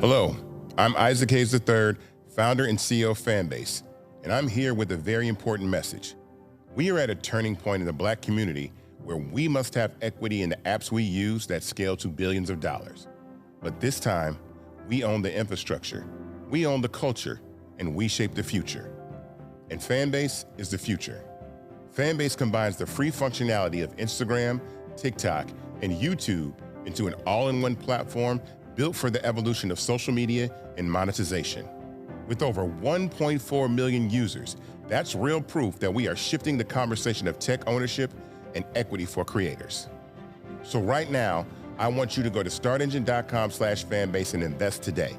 Hello, I'm Isaac Hayes III, founder and CEO of Fanbase, and I'm here with a very important message. We are at a turning point in the Black community where we must have equity in the apps we use that scale to billions of dollars. But this time, we own the infrastructure, we own the culture, and we shape the future. And Fanbase is the future. Fanbase combines the free functionality of Instagram, TikTok, and YouTube into an all-in-one platform built for the evolution of social media and monetization. With over 1.4 million users, that's real proof that we are shifting the conversation of tech ownership and equity for creators. So right now, I want you to go to startengine.com/fanbase and invest today.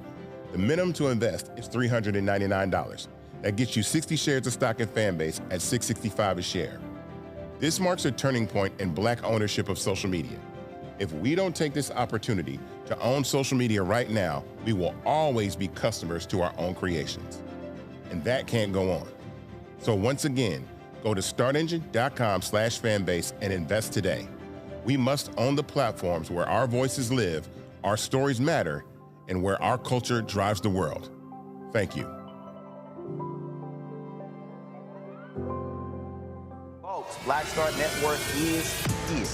The minimum to invest is $399. That gets you 60 shares of stock in Fanbase at $665 a share. This marks a turning point in Black ownership of social media. If we don't take this opportunity to own social media right now, we will always be customers to our own creations. And that can't go on. So once again, go to startengine.com/fanbase and invest today. We must own the platforms where our voices live, our stories matter, and where our culture drives the world. Thank you. Folks, Black Star Network is here.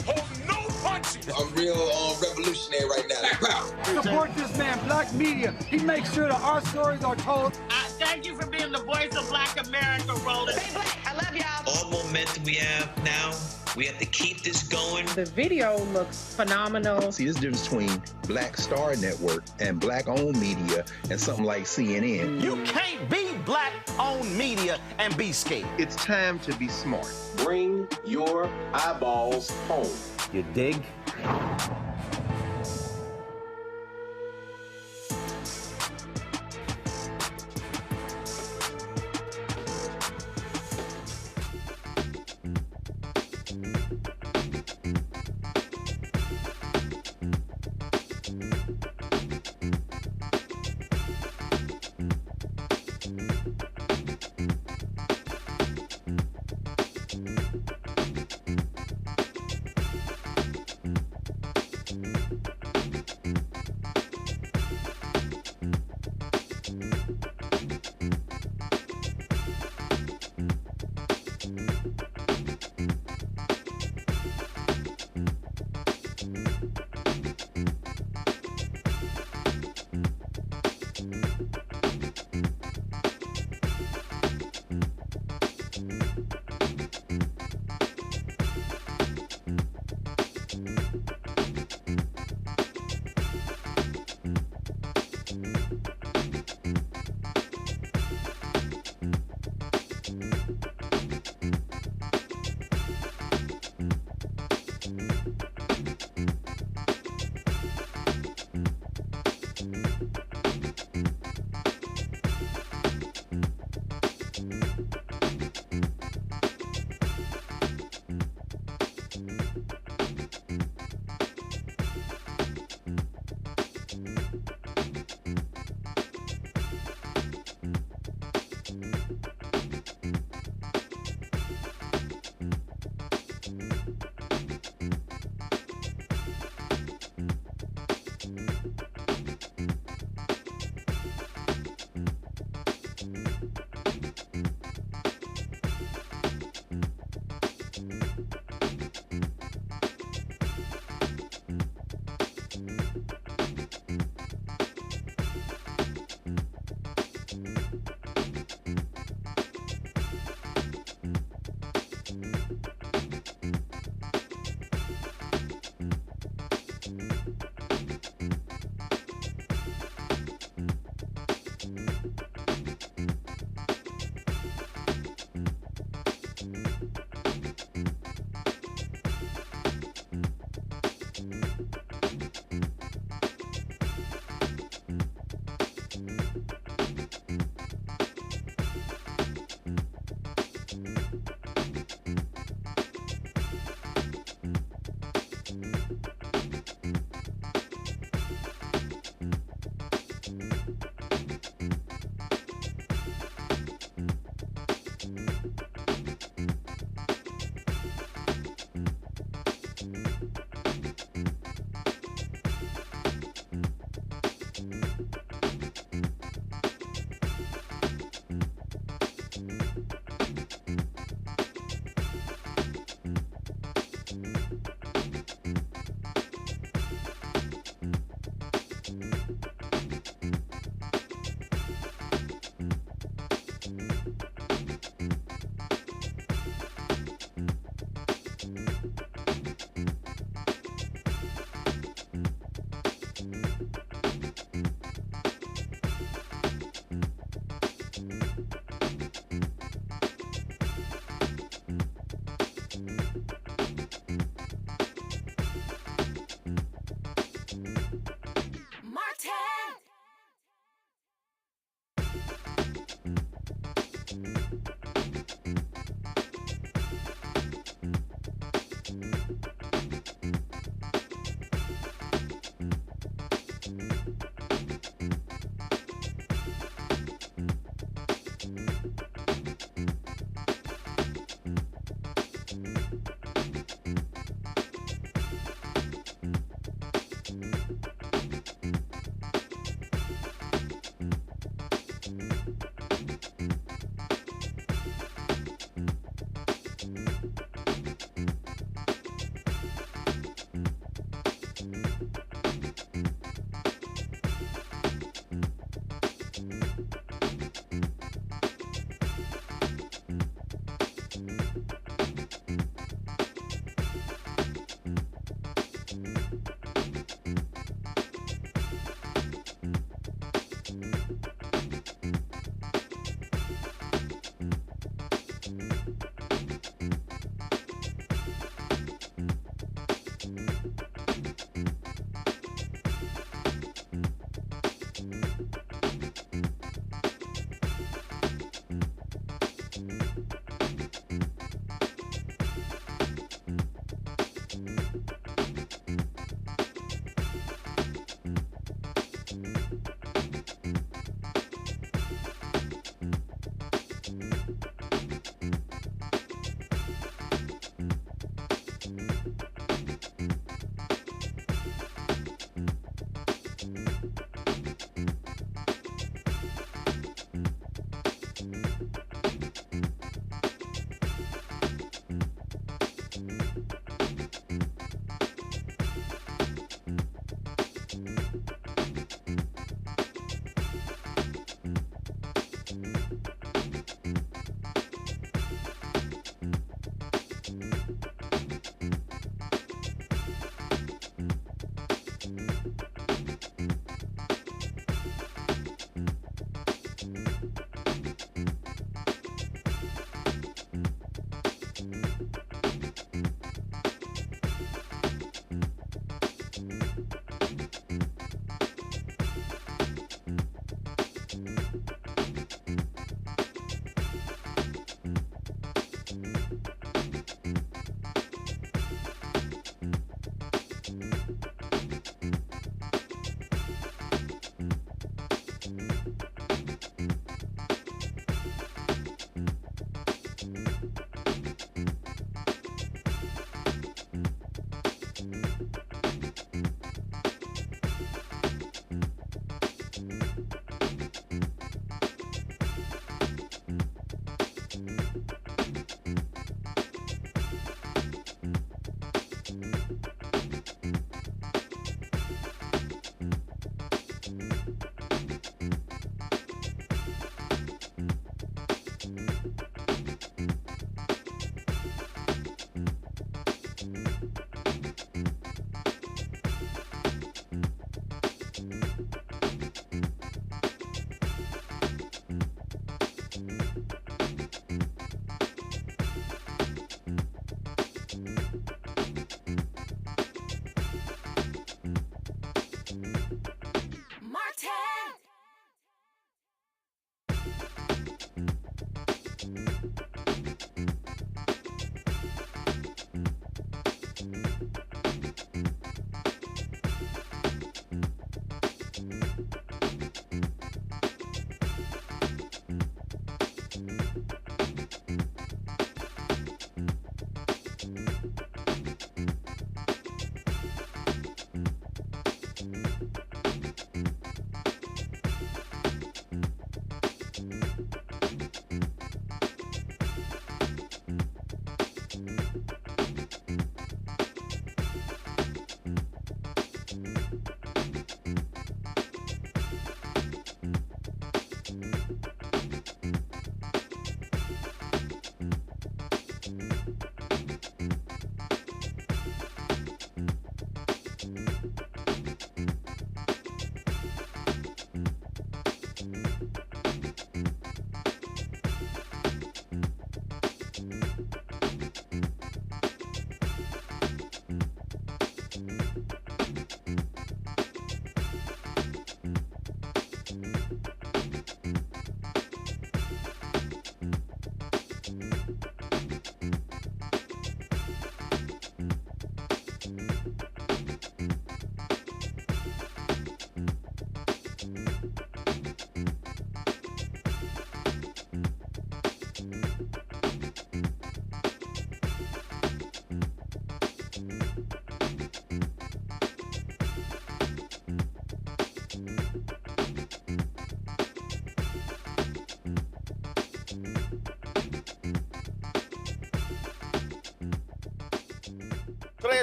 Hold no punches. I'm real revolutionary right now. Black power. Support this man, Black media. He makes sure that our stories are told. Thank you for being the voice of Black America, Roland. Stay Black. I love y'all. All momentum we have now, we have to keep this going. The video looks phenomenal. See, this difference between Black Star Network and Black-owned media and something like CNN. You can't be Black-owned media and be scared. It's time to be smart. Bring your eyeballs home. You dig?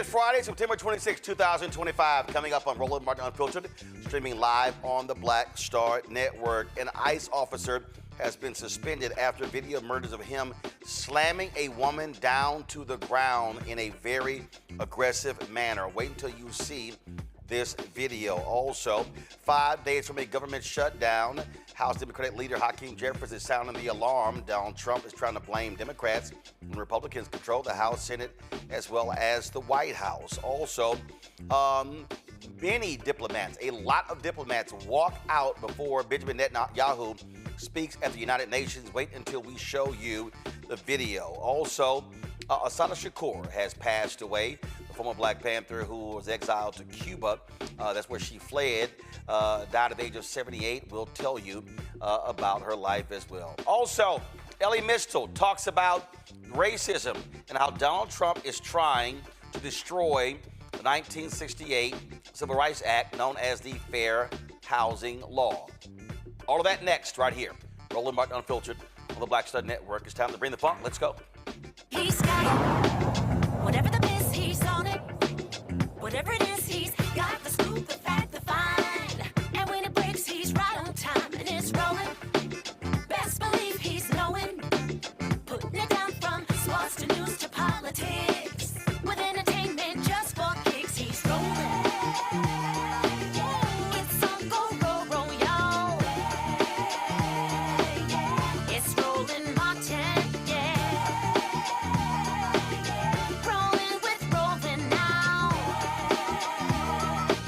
is Friday, September 26, 2025. Coming up on Roland Martin Unfiltered, streaming live on the Black Star Network. An ICE officer has been suspended after video emerges of him slamming a woman down to the ground in a very aggressive manner. Wait until you see this video. Also, 5 days from a government shutdown, House Democratic Leader Hakeem Jeffries is sounding the alarm. Donald Trump is trying to blame Democrats when Republicans control the House, Senate, as well as the White House. Also, many diplomats, a lot of diplomats walk out before Benjamin Netanyahu speaks at the United Nations. Wait until we show you the video. Also, Assata Shakur has passed away, the former Black Panther who was exiled to Cuba. That's where she fled, died at the age of 78. We'll tell you about her life as well. Also, Ellie Mistel talks about racism and how Donald Trump is trying to destroy the 1968 Civil Rights Act known as the Fair Housing Law. All of that next, right here. Roland Martin Unfiltered on the Black Star Network. It's time to bring the funk. Let's go. He's got it. Whatever the biz, he's on it. Whatever it is, he's got the scoop, the fact, the find. And when it breaks, he's right on time and it's rolling. Best believe he's knowing. Putting it down from sports to news to politics. With entertainment just for kicks, he's rolling. It's on go, roll, roll, y'all. It's Roland Martin, yeah. Rolling with Roland now.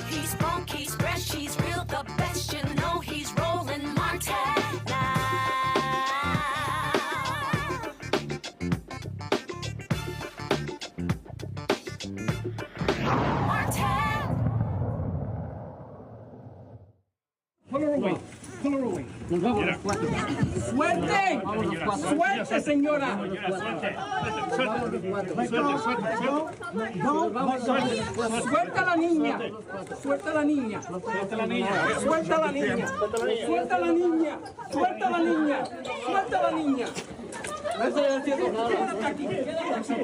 He's funk, he's fresh, he's real, the best, you know he's Roland Martin now. ¡Suerte! ¡Suerte, señora! ¡Suelta a la niña! ¡Suelta a la niña! ¡Suelta a la niña! ¡Suelta a la niña! ¡Suelta a la niña! ¡Suelta a la niña! ¡Suelta a la niña! No estoy haciendo nada. Quédate aquí, quédate aquí.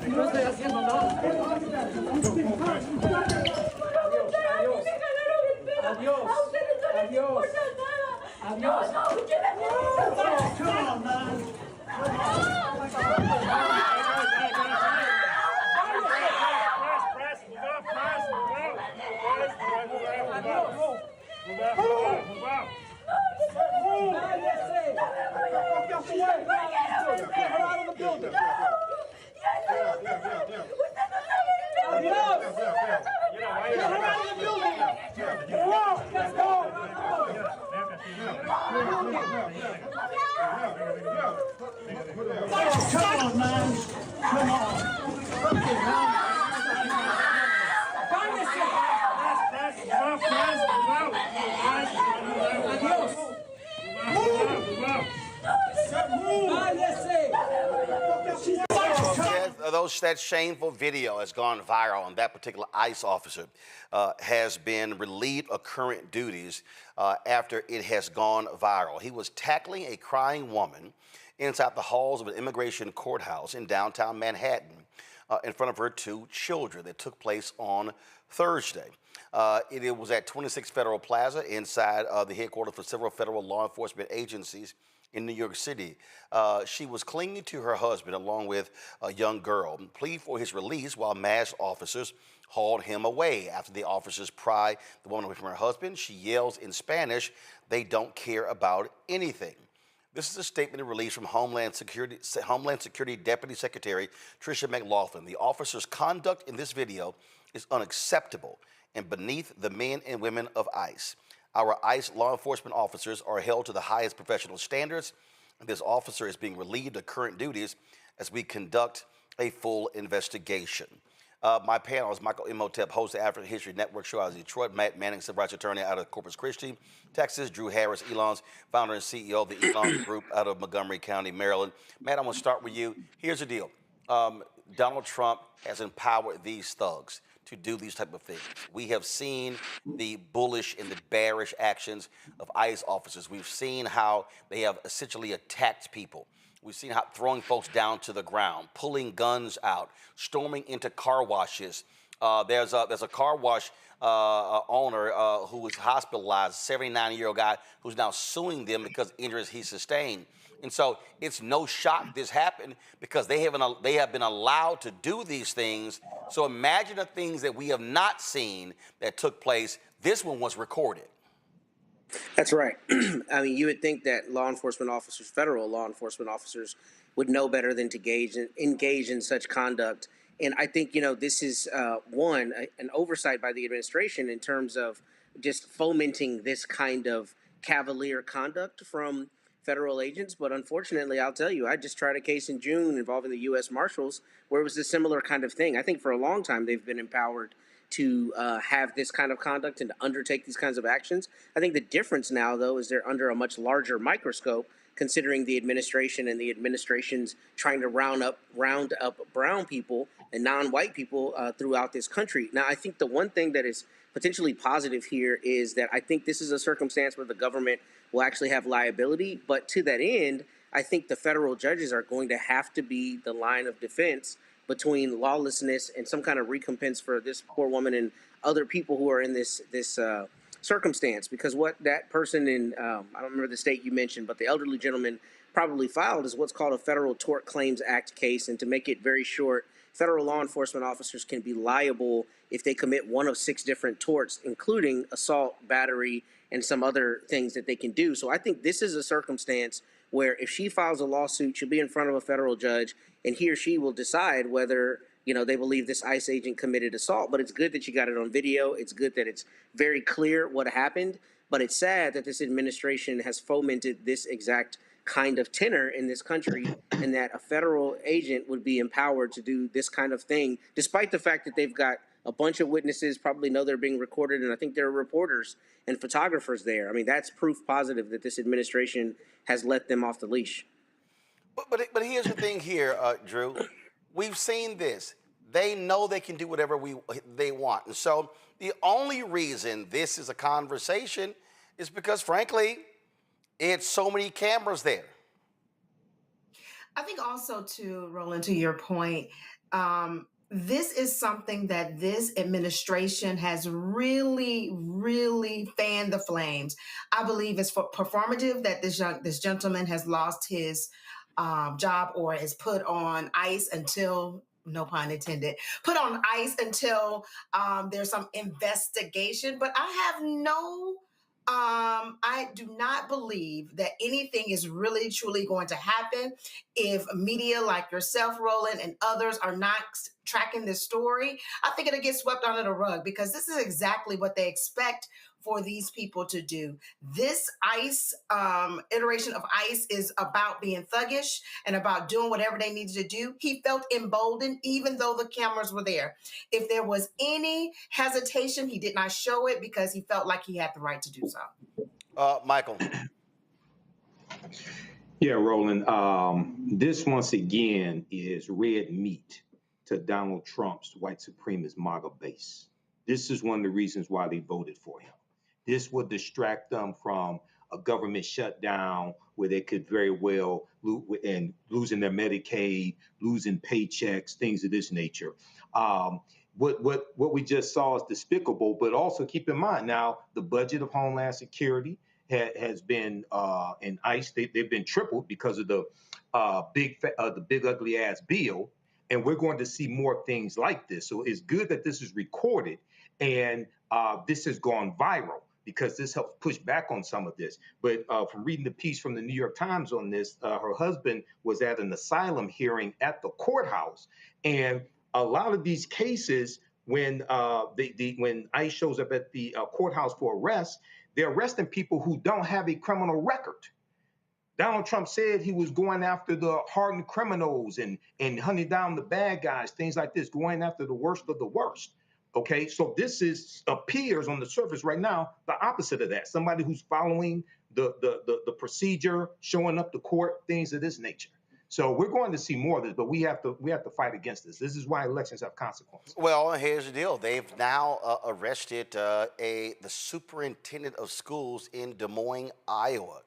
No estoy haciendo nada. No estoy haciendo nada. Adiós. Adiós. Adiós. Adiós. Come on, man. That shameful video has gone viral, and that particular ICE officer has been relieved of current duties after it has gone viral. He was tackling a crying woman inside the halls of an immigration courthouse in downtown Manhattan in front of her 2 children. That took place on Thursday. It was at 26 Federal Plaza inside the headquarters for several federal law enforcement agencies in New York City. She was clinging to her husband along with a young girl, pleading for his release while masked officers hauled him away. After the officers pry the woman away from her husband, she yells in Spanish, "They don't care about anything." This is a statement released from Homeland Security Deputy Secretary Tricia McLaughlin. The officers' conduct in this video is unacceptable and beneath the men and women of ICE. Our ICE law enforcement officers are held to the highest professional standards, and this officer is being relieved of current duties as we conduct a full investigation. My panel is Michael Imhotep, host of the African History Network show out of Detroit, Matt Manning, civil rights attorney out of Corpus Christi, Texas, Drew Harris, Elon's founder and CEO of the Elon Group out of Montgomery County, Maryland. Matt, I want to start with you. Here's the deal. Donald Trump has empowered these thugs to do these type of things. We have seen the bullish and the bearish actions of ICE officers. We've seen how they have essentially attacked people. We've seen how throwing folks down to the ground, pulling guns out, storming into car washes. There's a car wash owner who was hospitalized, 79-year-old guy who's now suing them because injuries he sustained. And so it's no shock this happened because they have been allowed to do these things. So imagine the things that we have not seen that took place. This one was recorded. That's right. I mean, you would think that law enforcement officers, federal law enforcement officers, would know better than to engage in such conduct. And I think, this is, an oversight by the administration in terms of just fomenting this kind of cavalier conduct from federal agents. But unfortunately, I'll tell you, I just tried a case in June involving the U.S. Marshals where it was a similar kind of thing. I think for a long time they've been empowered to have this kind of conduct and to undertake these kinds of actions. I think the difference now, though, is they're under a much larger microscope, considering the administration and the administration's trying to round up brown people and non-white people throughout this country. Now, I think the one thing that is potentially positive here is that I think this is a circumstance where the government will actually have liability. But to that end, I think the federal judges are going to have to be the line of defense between lawlessness and some kind of recompense for this poor woman and other people who are in this circumstance. Because what that person in, I don't remember the state you mentioned, but the elderly gentleman probably filed is what's called a Federal Tort Claims Act case. And to make it very short, federal law enforcement officers can be liable if they commit one of 6 different torts, including assault, battery, and some other things that they can do. So I think this is a circumstance where if she files a lawsuit, she'll be in front of a federal judge, and he or she will decide whether, they believe this ICE agent committed assault. But it's good that you got it on video. It's good that it's very clear what happened. But it's sad that this administration has fomented this exact kind of tenor in this country, and that a federal agent would be empowered to do this kind of thing, despite the fact that they've got a bunch of witnesses, probably know they're being recorded, and I think there are reporters and photographers there. I mean, that's proof positive that this administration has let them off the leash. But here's the thing here, Drew. We've seen this. They know they can do whatever they want. And so the only reason this is a conversation is because, frankly, it's so many cameras there. I think also, to Roland, to your point, this is something that this administration has really, really fanned the flames. I believe it's performative that this gentleman has lost his job or is put on ice until, no pun intended, put on ice until there's some investigation. But I do not believe that anything is really, truly going to happen if media like yourself, Roland, and others are not tracking this story. I think it'll get swept under the rug because this is exactly what they expect for these people to do. This ICE iteration of ICE is about being thuggish and about doing whatever they needed to do. He felt emboldened even though the cameras were there. If there was any hesitation, he did not show it because he felt like he had the right to do so. Michael. Yeah, Roland. This once again is red meat to Donald Trump's white supremacist MAGA base. This is one of the reasons why they voted for him. This would distract them from a government shutdown where they could very well losing their Medicaid, losing paychecks, things of this nature. What we just saw is despicable, but also keep in mind now the budget of Homeland Security has been in ICE. They've been tripled because of the big ugly ass bill, and we're going to see more things like this. So it's good that this is recorded and this has gone viral, because this helps push back on some of this. But from reading the piece from the New York Times on this, her husband was at an asylum hearing at the courthouse. And a lot of these cases, when ICE shows up at the courthouse for arrest, they're arresting people who don't have a criminal record. Donald Trump said he was going after the hardened criminals and hunting down the bad guys, things like this, going after the worst of the worst. Okay, so this appears on the surface right now the opposite of that. Somebody who's following the procedure, showing up to court, things of this nature. So we're going to see more of this, but we have to fight against this. This is why elections have consequences. Well, here's the deal. They've now arrested the superintendent of schools in Des Moines, Iowa.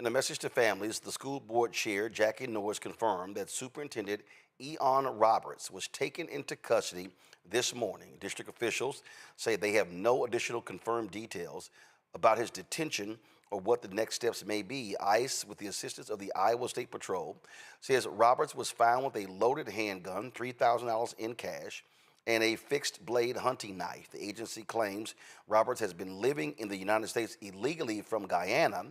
In a message to families, the school board chair, Jackie Norris, confirmed that Superintendent Eon Roberts was taken into custody this morning. District officials say they have no additional confirmed details about his detention or what the next steps may be. ICE, with the assistance of the Iowa State Patrol, says Roberts was found with a loaded handgun, $3,000 in cash, and a fixed blade hunting knife. The agency claims Roberts has been living in the United States illegally from Guyana.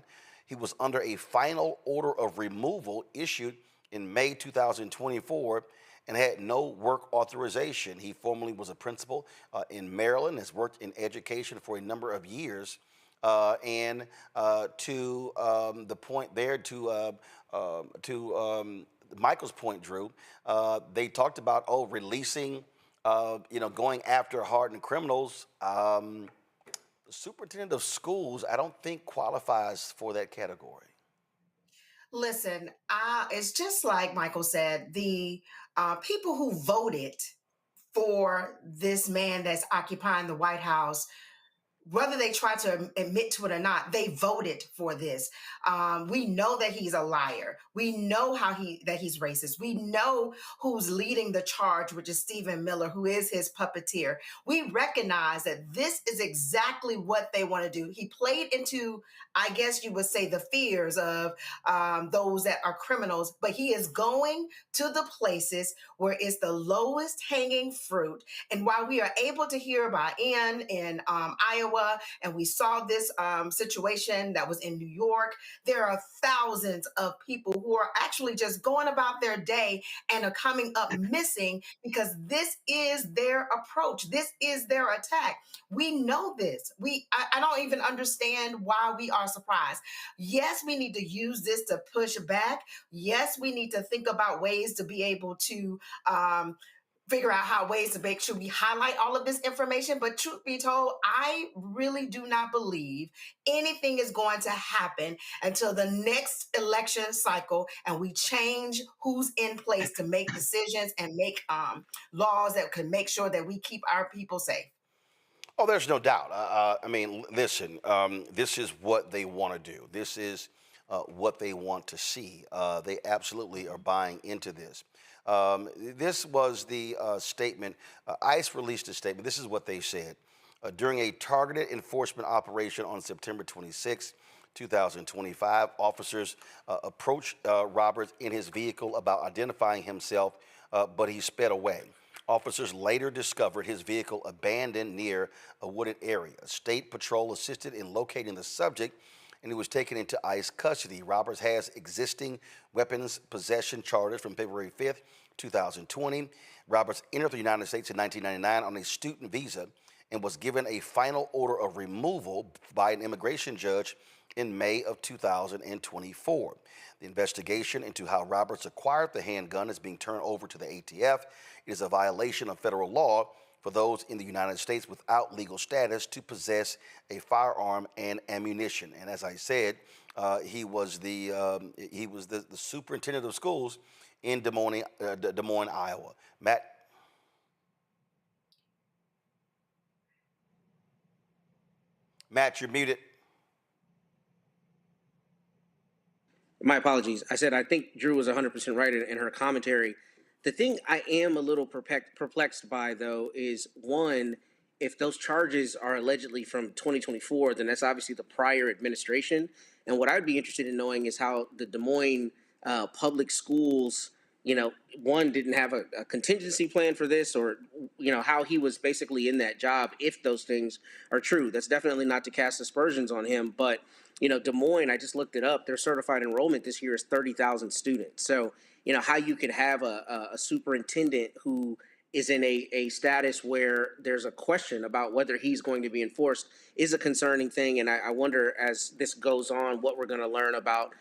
He was under a final order of removal issued in May 2024 and had no work authorization. He formerly was a principal in Maryland, has worked in education for a number of years. And to the point there, to Michael's point, Drew, they talked about, releasing, going after hardened criminals. The superintendent of schools, I don't think qualifies for that category. Listen, it's just like Michael said, the people who voted for this man that's occupying the White House, whether they try to admit to it or not, they voted for this. We know that he's a liar. We know that he's racist. We know who's leading the charge, which is Stephen Miller, who is his puppeteer. We recognize that this is exactly what they want to do. He played into, I guess you would say, the fears of those that are criminals, but he is going to the places where it's the lowest hanging fruit. And while we are able to hear about Ian in Iowa, and we saw this situation that was in New York, there are thousands of people who are actually just going about their day and are coming up missing because this is their approach. This is their attack. We know this. I don't even understand why we are surprised. Yes, we need to use this to push back. Yes, we need to think about ways to be able to figure out ways to make sure we highlight all of this information. But truth be told, I really do not believe anything is going to happen until the next election cycle and we change who's in place to make decisions and make laws that can make sure that we keep our people safe. Oh, there's no doubt. I mean, listen, this is what they want to do. This is what they want to see. They absolutely are buying into this. This was the statement. ICE released a statement. This is what they said. During a targeted enforcement operation on September 26, 2025, officers approached Roberts in his vehicle about identifying himself, but he sped away. Officers later discovered his vehicle abandoned near a wooded area. State Patrol assisted in locating the subject, and he was taken into ICE custody. Roberts has existing weapons possession charges from February 5th, 2020. Roberts entered the United States in 1999 on a student visa and was given a final order of removal by an immigration judge in May of 2024. The investigation into how Roberts acquired the handgun is being turned over to the ATF. It is a violation of federal law for those in the United States without legal status to possess a firearm and ammunition. And as I said, he was the superintendent of schools in Des Moines, Iowa. Matt, you're muted. My apologies. I said I think Drew was 100% right in her commentary. The thing I am a little perplexed by, though, is one, if those charges are allegedly from 2024, then that's obviously the prior administration. And what I'd be interested in knowing is how the Des Moines public schools, one, didn't have a contingency plan for this, or, how he was basically in that job if those things are true. That's definitely not to cast aspersions on him, but Des Moines, I just looked it up, their certified enrollment this year is 30,000 students. So, how you could have a superintendent who is in a status where there's a question about whether he's going to be enforced is a concerning thing. And I wonder, as this goes on, what we're going to learn about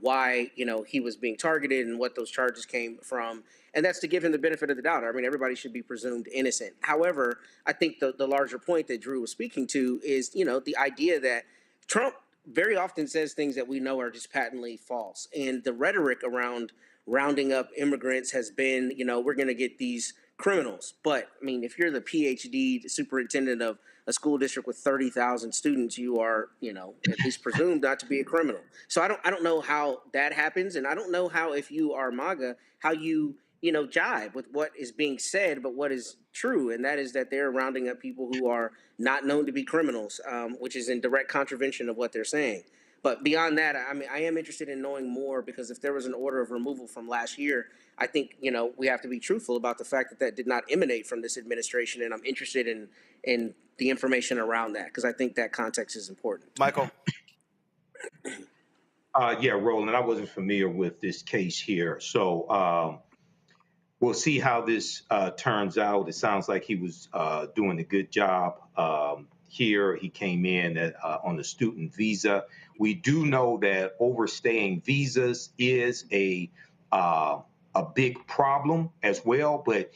why, he was being targeted and what those charges came from. And that's to give him the benefit of the doubt. I mean, everybody should be presumed innocent. However, I think the larger point that Drew was speaking to is, the idea that Trump very often says things that we know are just patently false. And the rhetoric around rounding up immigrants has been, we're going to get these criminals. But I mean, if you're the PhD superintendent of a school district with 30,000 students, you are, at least presumed not to be a criminal. So I don't know how that happens, and I don't know how, if you are MAGA, how you jibe with what is being said, but what is true, and that is that they're rounding up people who are not known to be criminals, which is in direct contravention of what they're saying. But beyond that, I mean, I am interested in knowing more, because if there was an order of removal from last year, I think, we have to be truthful about the fact that that did not emanate from this administration, and I'm interested in the information around that, because I think that context is important. Michael? Yeah, Roland, I wasn't familiar with this case here. So we'll see how this turns out. It sounds like he was doing a good job here. He came in on a student visa. We do know that overstaying visas is a big problem as well, but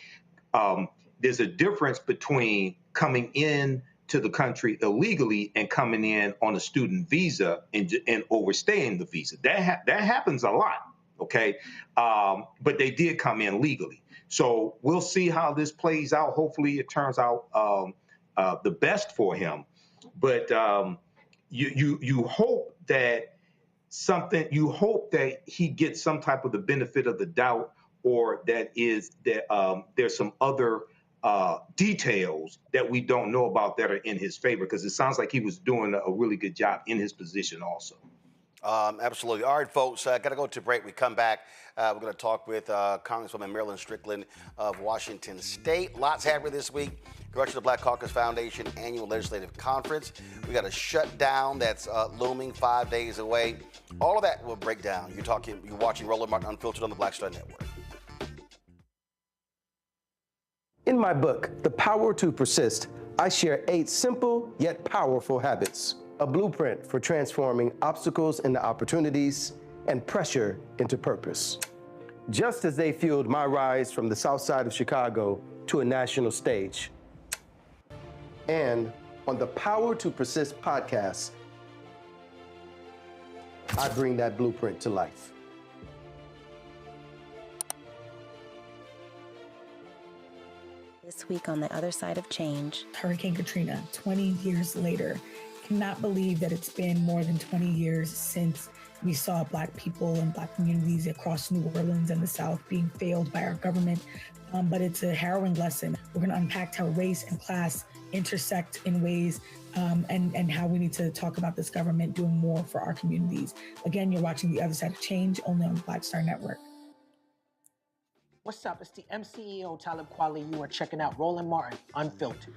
there's a difference between coming in to the country illegally and coming in on a student visa and overstaying the visa. That happens a lot, okay? But they did come in legally. So we'll see how this plays out. Hopefully it turns out the best for him. But you hope that he gets some type of the benefit of the doubt, or that there's some other details that we don't know about that are in his favor, because it sounds like he was doing a really good job in his position also. Absolutely. All right, folks, got to go to break. We come back. We're going to talk with Congresswoman Marilyn Strickland of Washington State. Lots happening this week. Director of the Black Caucus Foundation Annual Legislative Conference. We got a shutdown that's looming 5 days away. All of that will break down. You're watching Roland Martin Unfiltered on the Black Star Network. In my book, The Power to Persist, I share 8 simple yet powerful habits, a blueprint for transforming obstacles into opportunities and pressure into purpose. Just as they fueled my rise from the South Side of Chicago to a national stage. And on the Power to Persist podcast, I bring that blueprint to life. This week on the other side of change. Hurricane Katrina, 20 years later. Cannot believe that it's been more than 20 years since we saw Black people and Black communities across New Orleans and the South being failed by our government. But it's a harrowing lesson. We're going to unpack how race and class intersect in ways and how we need to talk about this government doing more for our communities. Again, you're watching The Other Side of Change, only on the Black Star Network. What's up? It's the MCEO Talib Kweli. You are checking out Roland Martin Unfiltered.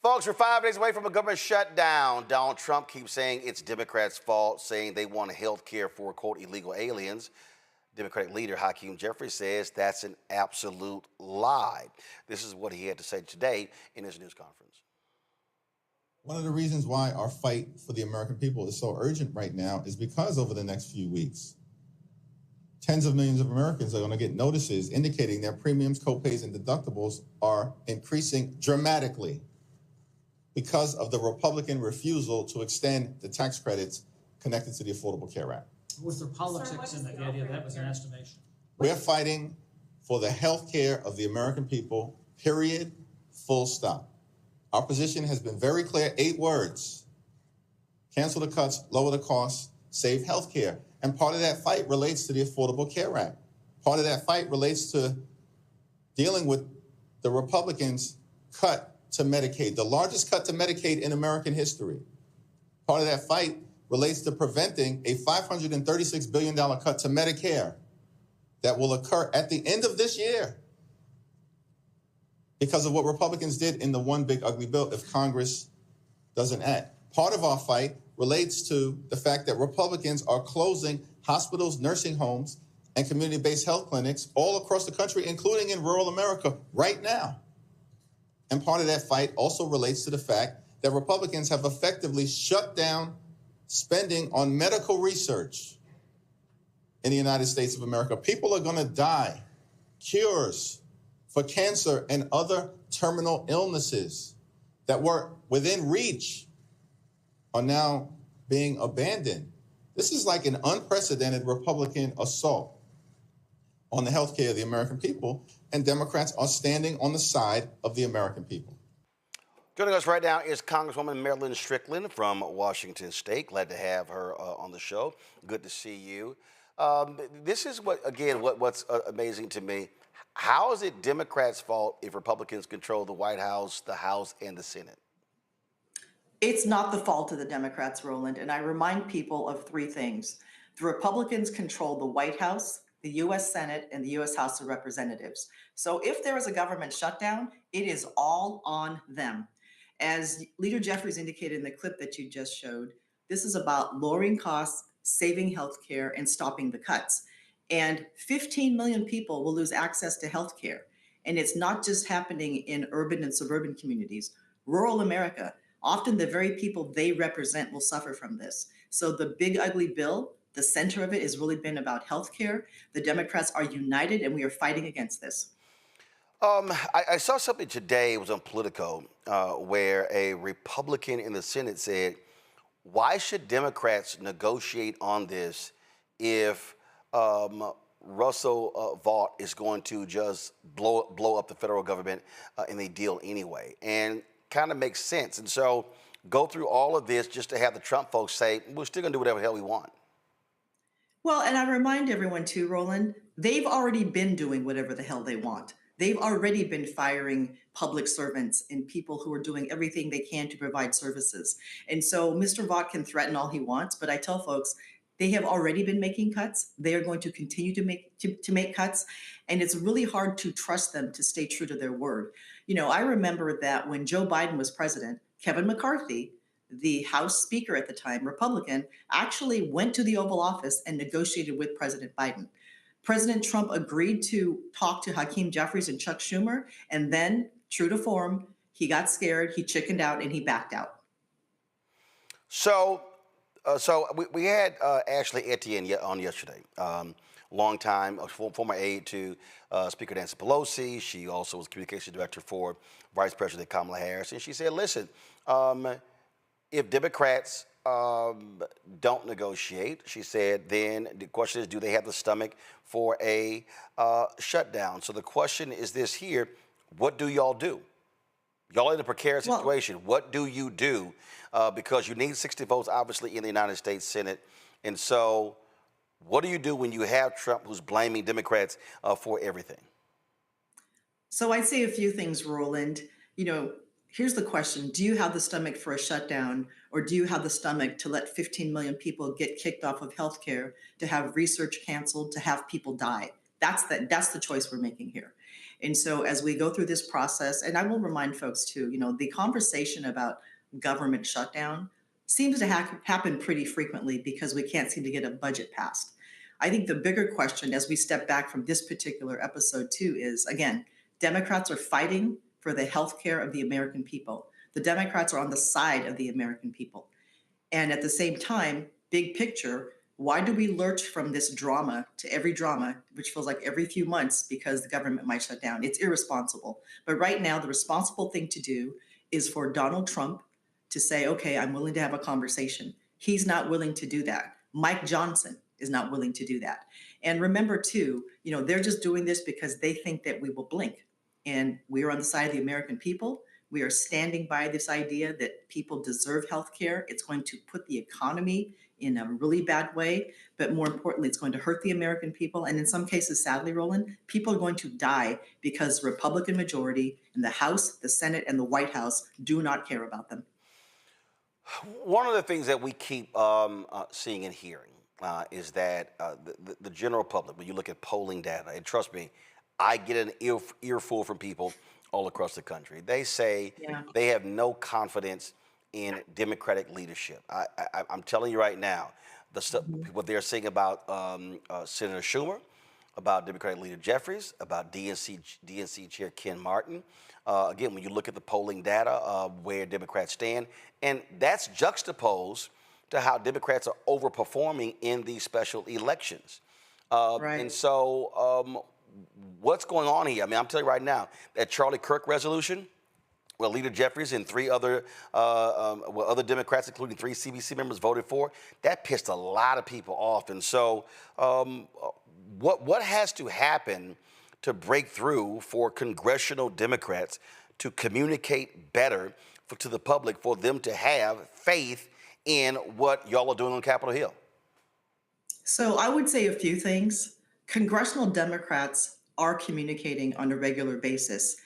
Folks, we're 5 days away from a government shutdown. Donald Trump keeps saying it's Democrats' fault, saying they want health care for, quote, illegal aliens. Democratic leader Hakeem Jeffries says that's an absolute lie. This is what he had to say today in his news conference. One of the reasons why our fight for the American people is so urgent right now is because over the next few weeks, tens of millions of Americans are going to get notices indicating their premiums, copays, and deductibles are increasing dramatically because of the Republican refusal to extend the tax credits connected to the Affordable Care Act. Was there politics in the idea that was an estimation? We're fighting for the health care of the American people, period, full stop. Our position has been very clear, 8 words. Cancel the cuts, lower the costs, save health care. And part of that fight relates to the Affordable Care Act. Part of that fight relates to dealing with the Republicans' cut to Medicaid, the largest cut to Medicaid in American history. Part of that fight relates to preventing a $536 billion cut to Medicare that will occur at the end of this year because of what Republicans did in the one big ugly bill if Congress doesn't act. Part of our fight relates to the fact that Republicans are closing hospitals, nursing homes, and community-based health clinics all across the country, including in rural America right now. And part of that fight also relates to the fact that Republicans have effectively shut down spending on medical research in the United States of America. People are going to die. Cures for cancer and other terminal illnesses that were within reach are now being abandoned. This is like an unprecedented Republican assault on the health care of the American people, and Democrats are standing on the side of the American people. Joining us right now is Congresswoman Marilyn Strickland from Washington State. Glad to have her on the show. Good to see you. This is what's amazing to me. How is it Democrats' fault if Republicans control the White House, the House, and the Senate? It's not the fault of the Democrats, Roland, and I remind people of three things. The Republicans control the White House, the U.S. Senate, and the U.S. House of Representatives. So if there is a government shutdown, it is all on them. As Leader Jeffries indicated in the clip that you just showed, this is about lowering costs, saving healthcare, and stopping the cuts. And 15 million people will lose access to healthcare. And it's not just happening in urban and suburban communities. Rural America, often the very people they represent will suffer from this. So the big ugly bill, the center of it has really been about healthcare. The Democrats are united and we are fighting against this. I saw something today, it was on Politico, where a Republican in the Senate said, why should Democrats negotiate on this if Russell Vought is going to just blow up the federal government in a deal anyway? And kind of makes sense. And so go through all of this just to have the Trump folks say, we're still going to do whatever the hell we want. Well, and I remind everyone too, Roland, they've already been doing whatever the hell they want. They've already been firing public servants and people who are doing everything they can to provide services. And so Mr. Vought can threaten all he wants, but I tell folks, they have already been making cuts. They are going to continue to make cuts. And it's really hard to trust them to stay true to their word. You know, I remember that when Joe Biden was president, Kevin McCarthy, the House Speaker at the time, Republican, actually went to the Oval Office and negotiated with President Biden. President Trump agreed to talk to Hakeem Jeffries and Chuck Schumer, and then, true to form, he got scared, he chickened out, and he backed out. So we had Ashley Etienne on yesterday. Long time, former aide to Speaker Nancy Pelosi. She also was communication director for Vice President Kamala Harris. And she said, listen, if Democrats don't negotiate, she said, then the question is, do they have the stomach for a shutdown? So the question is this here, what do y'all do? Y'all in a precarious situation. What do you do? Because you need 60 votes, obviously, in the United States Senate. And so what do you do when you have Trump who's blaming Democrats for everything? So I'd say a few things, Roland. You know, here's the question. Do you have the stomach for a shutdown, or do you have the stomach to let 15 million people get kicked off of healthcare, to have research canceled, to have people die? That's the choice we're making here. And so as we go through this process, and I will remind folks too, you know, the conversation about government shutdown seems to happen pretty frequently because we can't seem to get a budget passed. I think the bigger question as we step back from this particular episode too is, again, Democrats are fighting for the health care of the American people. The Democrats are on the side of the American people. And at the same time, big picture, why do we lurch from this drama to every drama, which feels like every few months because the government might shut down? It's irresponsible. But right now, the responsible thing to do is for Donald Trump to say, okay, I'm willing to have a conversation. He's not willing to do that. Mike Johnson is not willing to do that. And remember too, you know, they're just doing this because they think that we will blink. And we are on the side of the American people. We are standing by this idea that people deserve health care. It's going to put the economy in a really bad way, but more importantly, it's going to hurt the American people. And in some cases, sadly, Roland, people are going to die because the Republican majority in the House, the Senate, and the White House do not care about them. One of the things that we keep seeing and hearing is that the general public, when you look at polling data, and trust me, I get an earful from people all across the country. They say they have no confidence in Democratic leadership. I'm telling you right now, what they're saying about Senator Schumer, about Democratic Leader Jeffries, about DNC Chair Ken Martin. Again, when you look at the polling data, where Democrats stand, and that's juxtaposed to how Democrats are overperforming in these special elections. And so what's going on here? I mean, I'm telling you right now, that Charlie Kirk resolution, well, Leader Jeffries and three other Democrats, including 3 CBC members, voted for, that pissed a lot of people off. And so what has to happen to break through for congressional Democrats to communicate better to the public, for them to have faith in what y'all are doing on Capitol Hill? So I would say a few things. Congressional Democrats are communicating on a regular basis.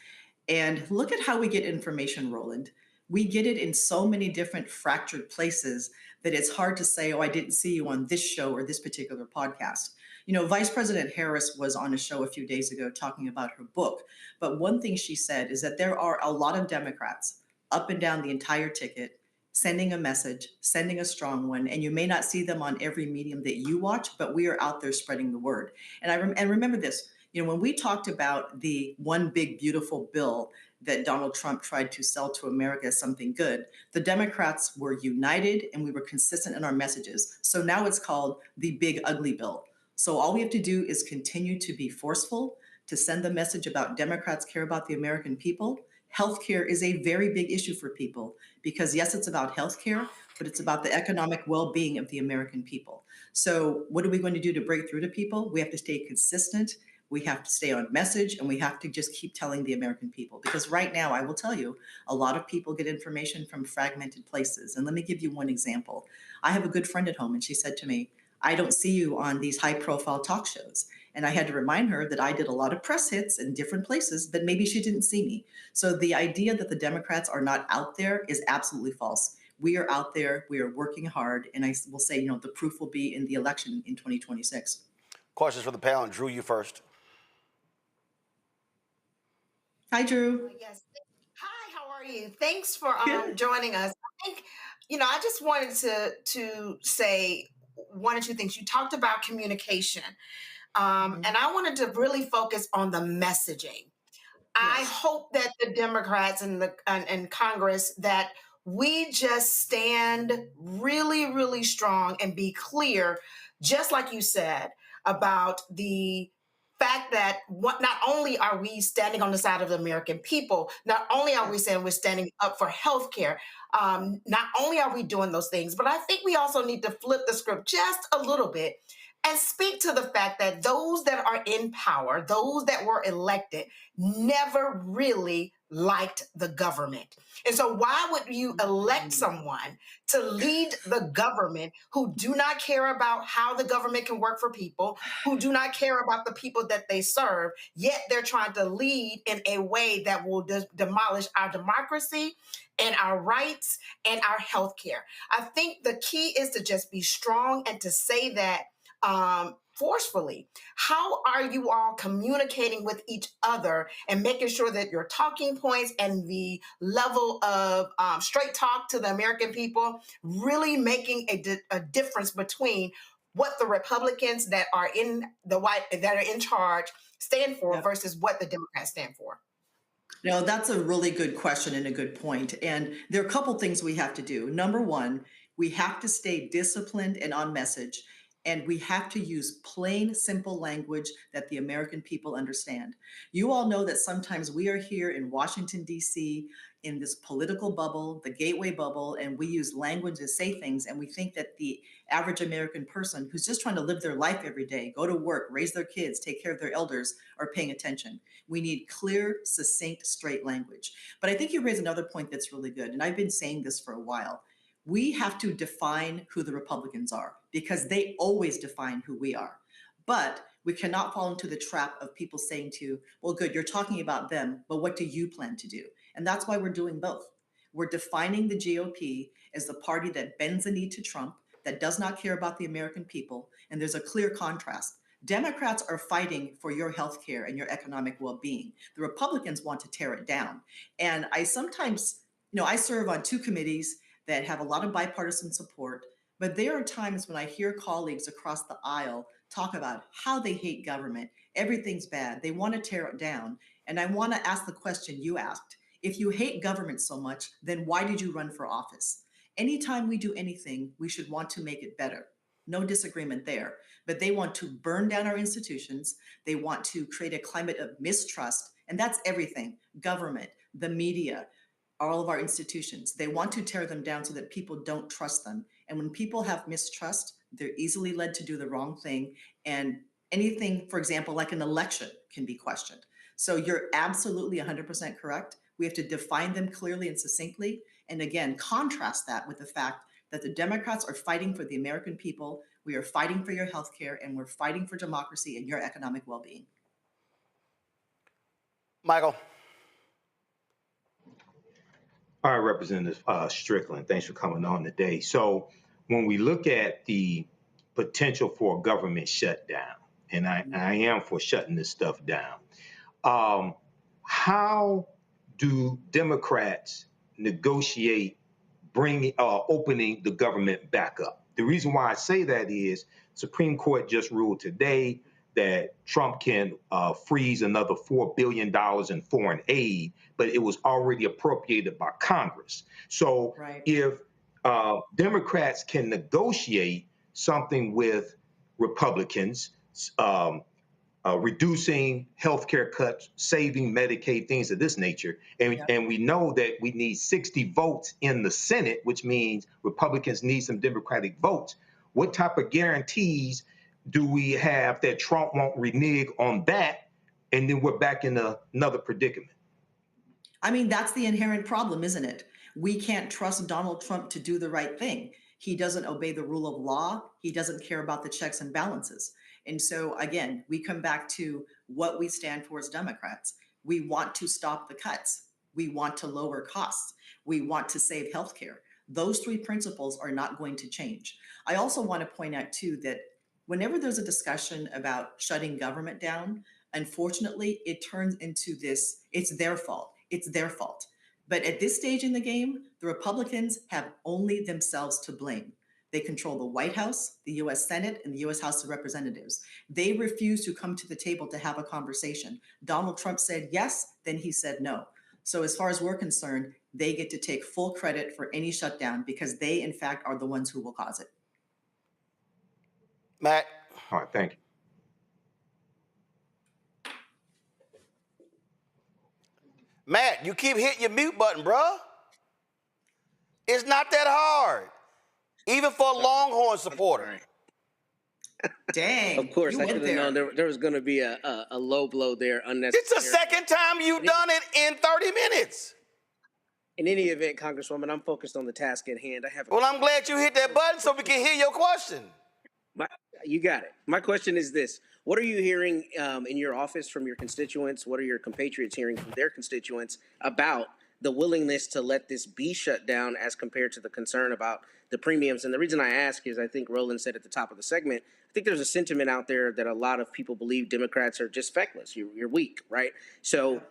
And look at how we get information, Roland. We get it in so many different fractured places that it's hard to say, oh, I didn't see you on this show or this particular podcast. You know, Vice President Harris was on a show a few days ago talking about her book. But one thing she said is that there are a lot of Democrats up and down the entire ticket sending a message, sending a strong one, and you may not see them on every medium that you watch, but we are out there spreading the word. And remember this, you know, when we talked about the one big beautiful bill that Donald Trump tried to sell to America as something good, the Democrats were united and we were consistent in our messages. So now it's called the big ugly bill. So all we have to do is continue to be forceful, to send the message about Democrats care about the American people. Healthcare is a very big issue for people because, yes, it's about healthcare, but it's about the economic well-being of the American people. So what are we going to do to break through to people? We have to stay consistent. We have to stay on message, and we have to just keep telling the American people. Because right now, I will tell you, a lot of people get information from fragmented places. And let me give you one example. I have a good friend at home, and she said to me, I don't see you on these high-profile talk shows. And I had to remind her that I did a lot of press hits in different places, but maybe she didn't see me. So the idea that the Democrats are not out there is absolutely false. We are out there. We are working hard. And I will say, you know, the proof will be in the election in 2026. Questions for the panel. Drew, you first. Hi, Drew. Yes. Hi, how are you? Thanks for joining us. I think, you know, I just wanted to say one or two things. You talked about communication, and I wanted to really focus on the messaging. I hope that the Democrats and Congress, that we just stand really, really strong and be clear, just like you said, about the fact that not only are we standing on the side of the American people, not only are we saying we're standing up for healthcare, not only are we doing those things, but I think we also need to flip the script just a little bit and speak to the fact that those that are in power, those that were elected, never really liked the government. And so why would you elect someone to lead the government who do not care about how the government can work for people, who do not care about the people that they serve, yet they're trying to lead in a way that will demolish our democracy and our rights and our health care? I think the key is to just be strong and to say that forcefully. How are you all communicating with each other and making sure that your talking points and the level of straight talk to the American people really making a difference between what the Republicans that are in charge stand for versus what the Democrats stand for? No, that's a really good question and a good point. And there are a couple things we have to do. Number one, we have to stay disciplined and on message. And we have to use plain, simple language that the American people understand. You all know that sometimes we are here in Washington, D.C., in this political bubble, the gateway bubble, and we use language to say things, and we think that the average American person who's just trying to live their life every day, go to work, raise their kids, take care of their elders, are paying attention. We need clear, succinct, straight language. But I think you raise another point that's really good, and I've been saying this for a while. We have to define who the Republicans are because they always define who we are. But we cannot fall into the trap of people saying to you, well, good, you're talking about them, but what do you plan to do? And that's why we're doing both. We're defining the GOP as the party that bends the knee to Trump, that does not care about the American people. And there's a clear contrast. Democrats are fighting for your health care and your economic well-being. The Republicans want to tear it down. And I sometimes, I serve on 2 committees that have a lot of bipartisan support, but there are times when I hear colleagues across the aisle talk about how they hate government. Everything's bad. They want to tear it down. And I want to ask the question you asked. If you hate government so much, then why did you run for office? Anytime we do anything, we should want to make it better. No disagreement there. But they want to burn down our institutions. They want to create a climate of mistrust. And that's everything. Government, the media, all of our institutions. They want to tear them down so that people don't trust them. And when people have mistrust, they're easily led to do the wrong thing. And anything, for example, like an election can be questioned. So you're absolutely 100% correct. We have to define them clearly and succinctly. And again, contrast that with the fact that the Democrats are fighting for the American people. We are fighting for your health care, and we're fighting for democracy and your economic well-being. Michael. All right, Representative Strickland, thanks for coming on today. So when we look at the potential for a government shutdown, and I am for shutting this stuff down, how do Democrats negotiate opening the government back up? The reason why I say that is Supreme Court just ruled today that Trump can freeze another $4 billion in foreign aid, but it was already appropriated by Congress. So if Democrats can negotiate something with Republicans, reducing healthcare cuts, saving Medicaid, things of this nature. And we know that we need 60 votes in the Senate, which means Republicans need some Democratic votes. What type of guarantees do we have that Trump won't renege on that? And then we're back in another predicament. I mean, that's the inherent problem, isn't it? We can't trust Donald Trump to do the right thing. He doesn't obey the rule of law. He doesn't care about the checks and balances. And so, again, we come back to what we stand for as Democrats. We want to stop the cuts. We want to lower costs. We want to save healthcare. Those 3 principles are not going to change. I also want to point out, too, that whenever there's a discussion about shutting government down, unfortunately, it turns into this, it's their fault. It's their fault. But at this stage in the game, the Republicans have only themselves to blame. They control the White House, the U.S. Senate, and the U.S. House of Representatives. They refuse to come to the table to have a conversation. Donald Trump said yes, then he said no. So as far as we're concerned, they get to take full credit for any shutdown because they, in fact, are the ones who will cause it. Matt. All right, thank you. Matt, you keep hitting your mute button, bruh. It's not that hard. Even for a Longhorn supporter. Dang. Of course, I should have known there was going to be a low blow there, unnecessary. It's the second time you've done it in 30 minutes. In any event, Congresswoman, I'm focused on the task at hand. Well, I'm glad you hit that button so we can hear your question. You got it. My question is this. What are you hearing in your office from your constituents? What are your compatriots hearing from their constituents about the willingness to let this be shut down as compared to the concern about the premiums? And the reason I ask is I think Roland said at the top of the segment, I think there's a sentiment out there that a lot of people believe Democrats are just feckless. You're weak, right? So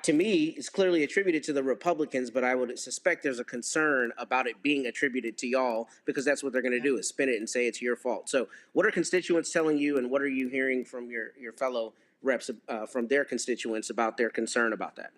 to me, it's clearly attributed to the Republicans, but I would suspect there's a concern about it being attributed to y'all because that's what they're going to do is spin it and say it's your fault. So what are constituents telling you, and what are you hearing from your fellow reps from their constituents about their concern about that?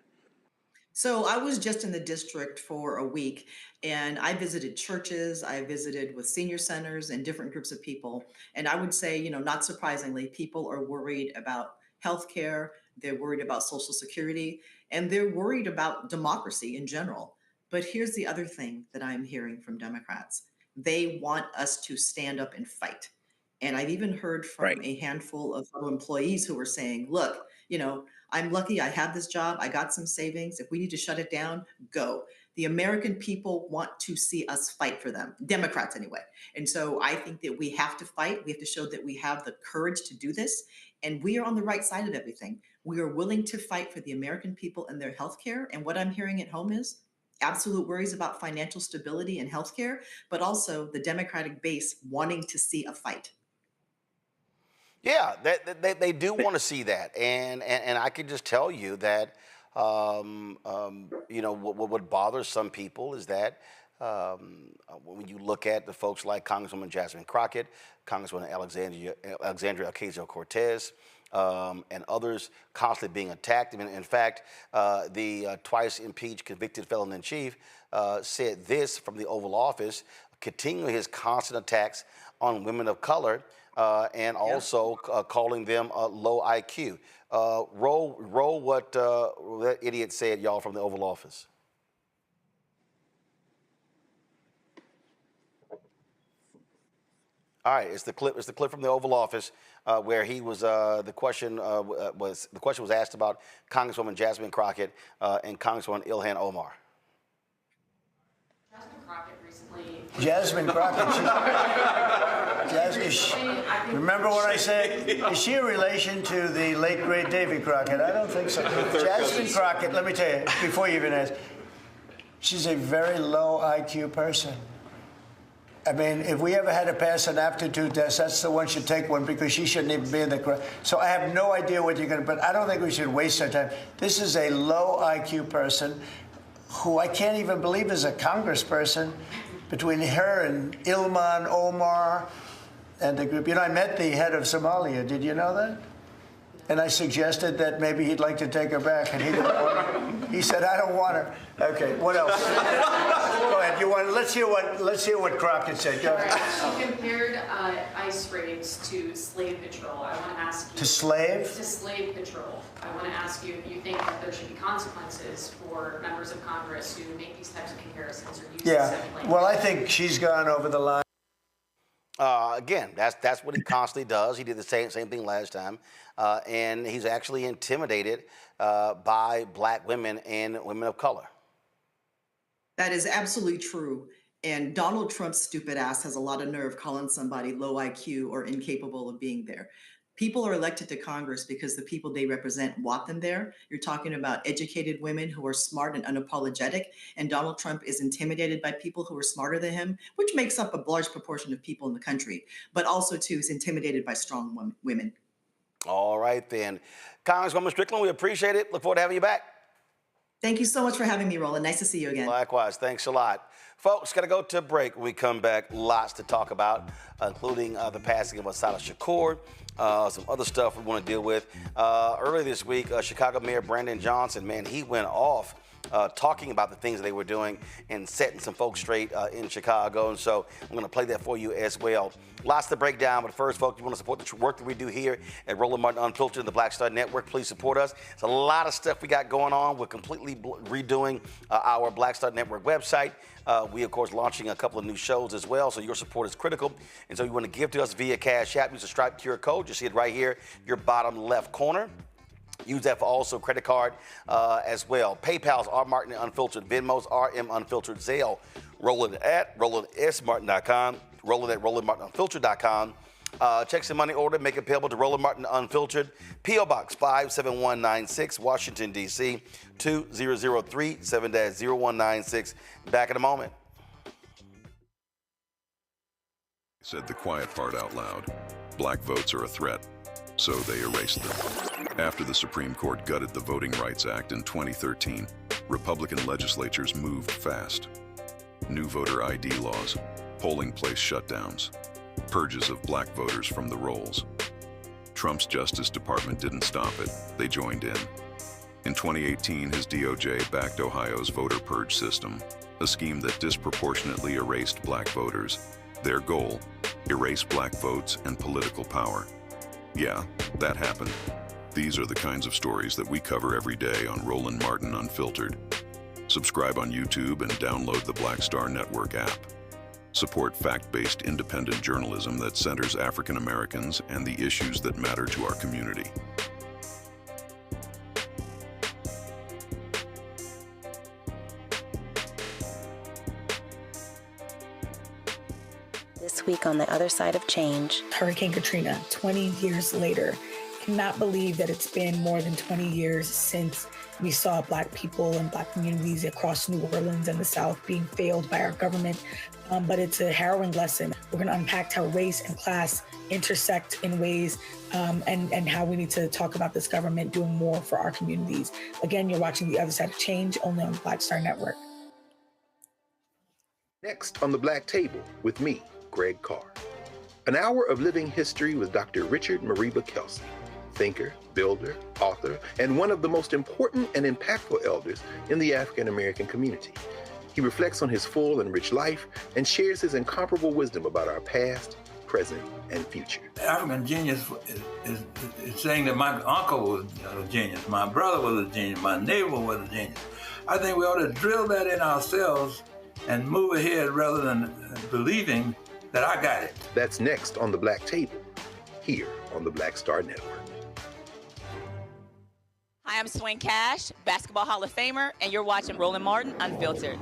So I was just in the district for a week, and I visited churches, I visited with senior centers and different groups of people. And I would say, not surprisingly, people are worried about healthcare, they're worried about Social Security, and they're worried about democracy in general. But here's the other thing that I'm hearing from Democrats. They want us to stand up and fight. And I've even heard from a handful of fellow employees who were saying, look, I'm lucky I have this job. I got some savings. If we need to shut it down, go. The American people want to see us fight for them, Democrats anyway. And so I think that we have to fight. We have to show that we have the courage to do this. And we are on the right side of everything. We are willing to fight for the American people and their health care. And what I'm hearing at home is absolute worries about financial stability and healthcare, but also the Democratic base wanting to see a fight. Yeah, they do want to see that, and I can just tell you that you know what bothers some people is that when you look at the folks like Congresswoman Jasmine Crockett, Congresswoman Alexandria Ocasio-Cortez, and others constantly being attacked. I mean, in fact, the twice impeached convicted felon in chief said this from the Oval Office, continuing his constant attacks on women of color. And also calling them low IQ. Roll what that idiot said, y'all, from the Oval Office. All right, it's the clip. It's the clip from the Oval Office where he was. The question was asked about Congresswoman Jasmine Crockett and Congresswoman Ilhan Omar. Jasmine Crockett. Remember what I said? Is she a relation to the late, great Davy Crockett? I don't think so. Jasmine Crockett, let me tell you, before you even ask, she's a very low IQ person. I mean, if we ever had to pass an aptitude test, that's the one should take one because she shouldn't even be in the crowd. So I have no idea what you're going to, but I don't think we should waste our time. This is a low IQ person who I can't even believe is a congressperson. Between her and Ilhan Omar and the group. You know, I met the head of Somalia. Did you know that? And I suggested that maybe he'd like to take her back, and he didn't want her. He said, "I don't want her." Okay, what else? Go ahead. You want? Let's hear what Crockett said. Go ahead. She compared ICE raids to slave patrol. I want to ask you. To slave? To slave patrol. I want to ask you if you think that there should be consequences for members of Congress who make these types of comparisons or use this language. Well, I think she's gone over the line. Again, that's what he constantly does. He did the same thing last time, and he's actually intimidated by black women and women of color. That is absolutely true. And Donald Trump's stupid ass has a lot of nerve calling somebody low IQ or incapable of being there. People are elected to Congress because the people they represent want them there. You're talking about educated women who are smart and unapologetic, and Donald Trump is intimidated by people who are smarter than him, which makes up a large proportion of people in the country, but also, too, is intimidated by strong women. All right, then. Congresswoman Strickland, we appreciate it. Look forward to having you back. Thank you so much for having me, Roland. Nice to see you again. Likewise. Thanks a lot. Folks, got to go to a break. When we come back, lots to talk about, including the passing of Assata Shakur, some other stuff we want to deal with. Earlier this week, Chicago Mayor Brandon Johnson, man, he went off talking about the things that they were doing and setting some folks straight in Chicago. And so I'm going to play that for you as well. Lots to break down, but first, folks, you want to support the work that we do here at Roland Martin Unfiltered and the Black Star Network, please support us. There's a lot of stuff we got going on. We're completely redoing our Black Star Network website. We, of course, launching a couple of new shows as well, so your support is critical. And so you want to give to us via Cash App. Use the Stripe QR code. You see it right here, your bottom left corner. Use that for also credit card as well. PayPal's R Martin Unfiltered, Venmo's RM Unfiltered, Zelle, Roland at RolandSMartin.com, Roland at RolandMartinUnfiltered.com. Checks and money order, make it payable to Roland Martin Unfiltered, P.O. Box 57196, Washington, D.C. 2003 7-0196. Back in a moment. Said the quiet part out loud. Black votes are a threat, so they erased them. After the Supreme Court gutted the Voting Rights Act in 2013, Republican legislatures moved fast. New voter ID laws, polling place shutdowns, purges of black voters from the rolls. Trump's Justice Department didn't stop it, they joined in. In 2018, his DOJ backed Ohio's voter purge system, a scheme that disproportionately erased black voters. Their goal, erase black votes and political power. Yeah, that happened. These are the kinds of stories that we cover every day on Roland Martin Unfiltered. Subscribe on YouTube and download the Black Star Network app. Support fact-based independent journalism that centers African Americans and the issues that matter to our community. This week on the other side of change. Hurricane Katrina, 20 years later. Cannot believe that it's been more than 20 years since we saw Black people and Black communities across New Orleans and the South being failed by our government. But it's a harrowing lesson. We're going to unpack how race and class intersect in ways and how we need to talk about this government doing more for our communities. Again, you're watching The Other Side of Change, only on the Black Star Network. Next on the Black Table with me, Greg Carr. An hour of living history with Dr. Richard Mariba Kelsey, thinker, builder, author, and one of the most important and impactful elders in the African American community. He reflects on his full and rich life and shares his incomparable wisdom about our past, present, and future. African genius is saying that my uncle was a genius, my brother was a genius, my neighbor was a genius. I think we ought to drill that in ourselves and move ahead rather than believing that I got it. That's next on the Black Table, here on the Black Star Network. Hi, I'm Swing Cash, Basketball Hall of Famer, and you're watching Roland Martin Unfiltered.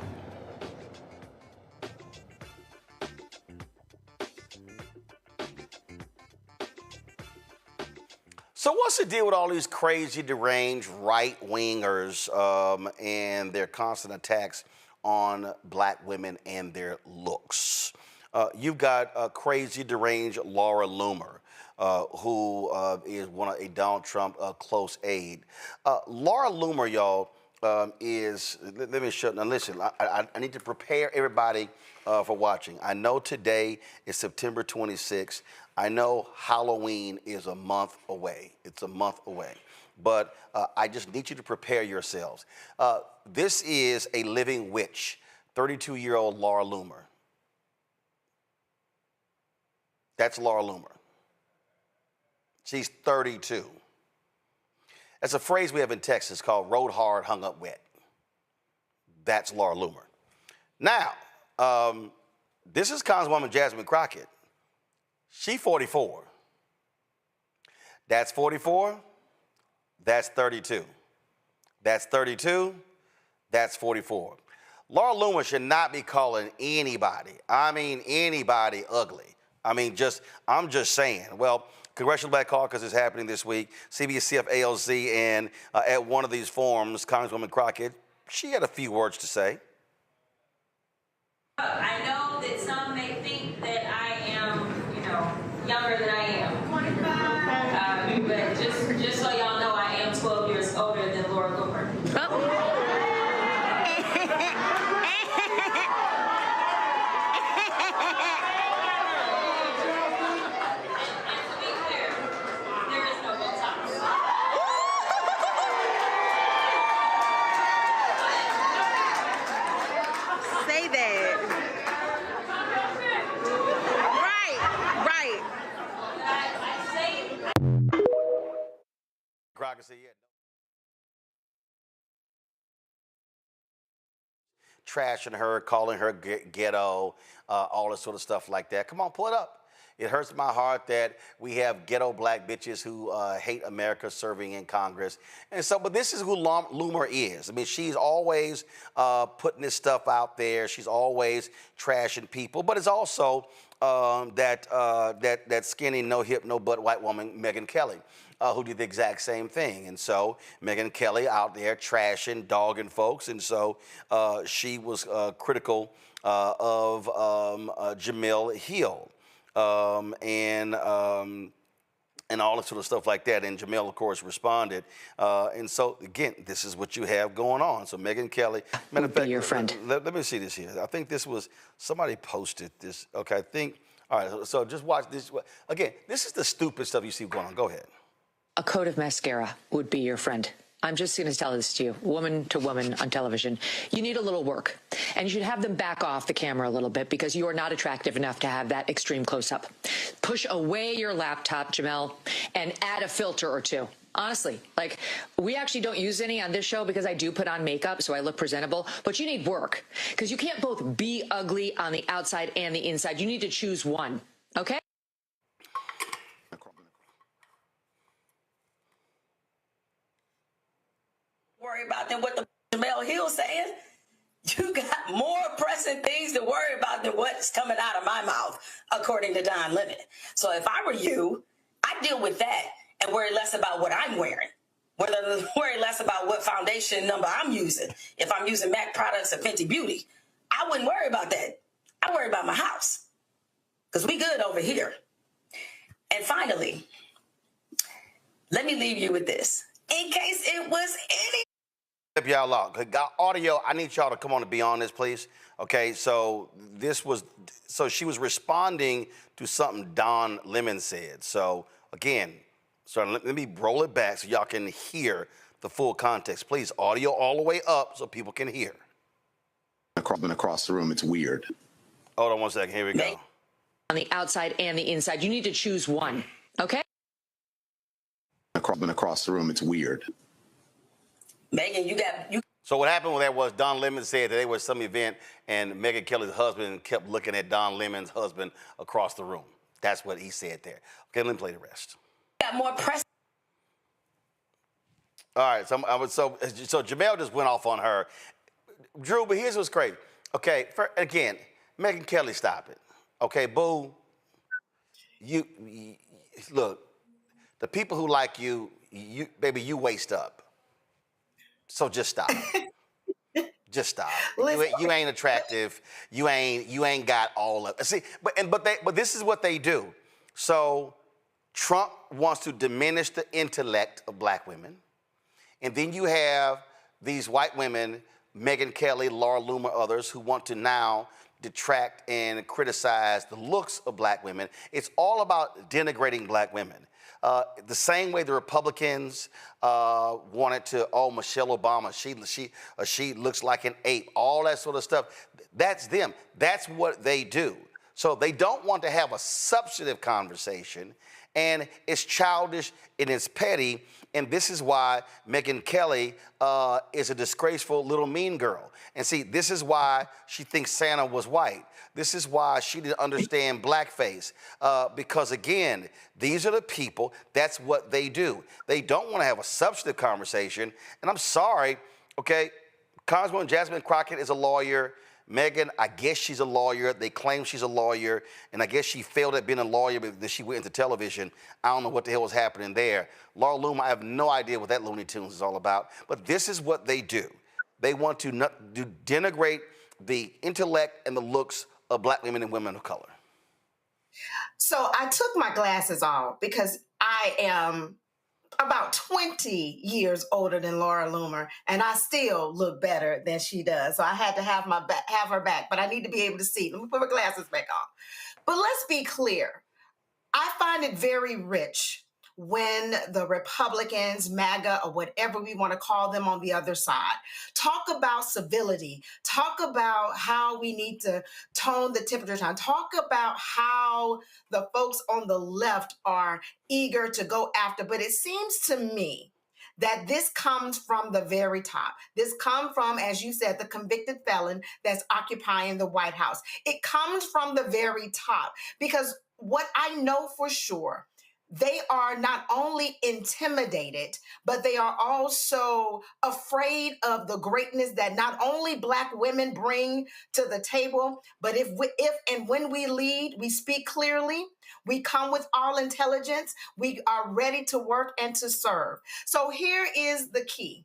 So what's the deal with all these crazy, deranged right-wingers and their constant attacks on Black women and their looks? You've got crazy, deranged Laura Loomer, who is a Donald Trump close aide. Laura Loomer, y'all, is, let me show, now listen, I need to prepare everybody for watching. I know today is September 26th. I know Halloween is a month away. It's a month away. But I just need you to prepare yourselves. This is a living witch, 32-year-old Laura Loomer. That's Laura Loomer. She's 32. That's a phrase we have in Texas called rode hard, hung up wet. That's Laura Loomer. Now, this is Congresswoman Jasmine Crockett. She's 44. That's 44. That's 32. That's 32. That's 44. Laura Loomer should not be calling anybody, I mean anybody, ugly. I'm just saying. Well, Congressional Black Caucus is happening this week, CBCF ALC, and at one of these forums, Congresswoman Crockett, she had a few words to say. I know that some may think that I am, younger than I am. But just so y'all know, I am 12 years older than Laura Loomer. Say that. Right. Crockett said, yeah. Trashing her, calling her ghetto, all this sort of stuff like that. Come on, pull it up. It hurts my heart that we have ghetto Black bitches who hate America serving in Congress. And so, but this is who Loomer is. I mean, she's always putting this stuff out there. She's always trashing people. But it's also that skinny, no hip, no butt white woman, Megyn Kelly, who did the exact same thing. And so Megyn Kelly out there trashing, dogging folks. And so she was critical of Jemele Hill. And all that sort of stuff like that. And Jemele, of course, responded. And so, again, this is what you have going on. So Megyn Kelly, matter of fact, your friend. Let me see this here. I think this was, somebody posted this. Okay, I think, all right, so just watch this. Again, this is the stupid stuff you see going on. Go ahead. A coat of mascara would be your friend. I'm just going to tell this to you, woman to woman on television. You need a little work, and you should have them back off the camera a little bit because you are not attractive enough to have that extreme close-up. Push away your laptop, Jemele, and add a filter or two. Honestly, like, we actually don't use any on this show because I do put on makeup so I look presentable, but you need work because you can't both be ugly on the outside and the inside. You need to choose one, okay? Worry about than what the Jemele Hill saying. You got more pressing things to worry about than what's coming out of my mouth, according to Don Lemon. So if I were you, I'd deal with that and worry less about what I'm wearing. worry less about what foundation number I'm using. If I'm using MAC products or Fenty Beauty, I wouldn't worry about that. I worry about my house because we good over here. And finally, let me leave you with this. In case it was any. If y'all out. Got audio, I need y'all to come on and be on this, please. Okay, so she was responding to something Don Lemon said. So again, let me roll it back so y'all can hear the full context. Please, audio all the way up so people can hear. Across the room, it's weird. Hold on one second, here we go. On the outside and the inside, you need to choose one, okay? Across the room, it's weird. Megan, you. So what happened with that was Don Lemon said that there was some event and Megyn Kelly's husband kept looking at Don Lemon's husband across the room. That's what he said there. Okay, let me play the rest. Got more press. All right, so Jamel just went off on her. Drew, but here's what's crazy. Okay, again, Megyn Kelly, stop it. Okay, boo. You look, the people who like you, baby, you waste up. So just stop. Just stop. You ain't attractive. You ain't got all of it. See, but this is what they do. So Trump wants to diminish the intellect of black women. And then you have these white women, Megyn Kelly, Laura Loomer, others, who want to now detract and criticize the looks of black women. It's all about denigrating black women. The same way the Republicans wanted to, Michelle Obama, she looks like an ape, all that sort of stuff. That's them. That's what they do. So they don't want to have a substantive conversation, and it's childish and it's petty, and this is why Megyn Kelly is a disgraceful little mean girl. And see, this is why she thinks Santa was white. This is why she didn't understand blackface. Because again, these are the people, that's what they do. They don't want to have a substantive conversation. And I'm sorry, okay, Congresswoman Jasmine Crockett is a lawyer. Megyn, I guess she's a lawyer. They claim she's a lawyer, and I guess she failed at being a lawyer because she went into television. I don't know what the hell was happening there. Laura Loomer, I have no idea what that Looney Tunes is all about, but this is what they do. They want to denigrate the intellect and the looks of black women and women of color. So I took my glasses off because I am about 20 years older than Laura Loomer, and I still look better than she does. So I had to have her back, but I need to be able to see. Let me put my glasses back on. But let's be clear. I find it very rich when the Republicans, MAGA, or whatever we want to call them on the other side, talk about civility, talk about how we need to tone the temperature down, talk about how the folks on the left are eager to go after. But it seems to me that this comes from the very top. This comes from, as you said, the convicted felon that's occupying the White House. It comes from the very top, because what I know for sure, they are not only intimidated, but they are also afraid of the greatness that not only Black women bring to the table, but if and when we lead, we speak clearly, we come with all intelligence, we are ready to work and to serve. So here is the key.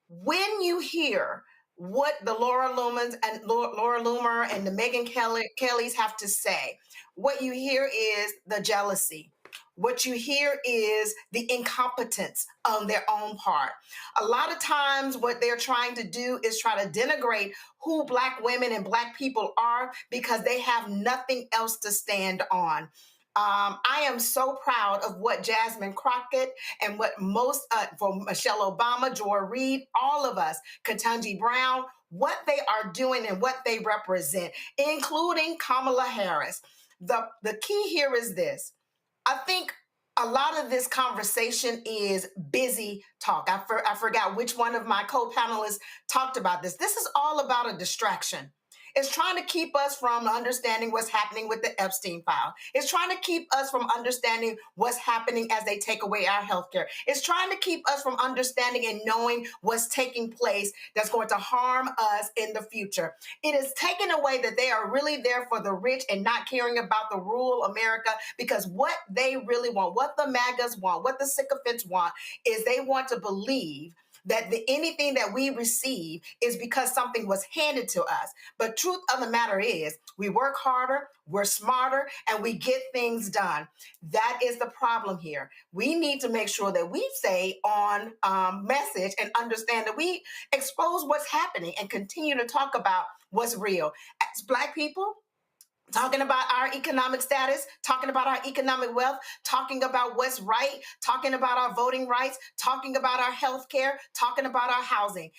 When you hear what the Laura Loomer and the Megyn Kellys have to say, what you hear is the jealousy. What you hear is the incompetence on their own part. A lot of times what they're trying to do is try to denigrate who Black women and Black people are because they have nothing else to stand on. I am so proud of what Jasmine Crockett and what for Michelle Obama, Joy Reid, all of us, Ketanji Brown, what they are doing and what they represent, including Kamala Harris. The key here is this. I think a lot of this conversation is busy talk. I forgot which one of my co-panelists talked about this. This is all about a distraction. It's trying to keep us from understanding what's happening with the Epstein file. It's trying to keep us from understanding what's happening as they take away our healthcare. It's trying to keep us from understanding and knowing what's taking place that's going to harm us in the future. It is taken away that they are really there for the rich and not caring about the rural America, because what they really want, what the MAGAs want, what the sycophants want, is they want to believe that anything that we receive is because something was handed to us. But truth of the matter is, we work harder, we're smarter, and we get things done. That is the problem here. We need to make sure that we stay on message and understand that we expose what's happening and continue to talk about what's real. As Black people, talking about our economic status, talking about our economic wealth, talking about what's right, talking about our voting rights, talking about our health care, talking about our housing.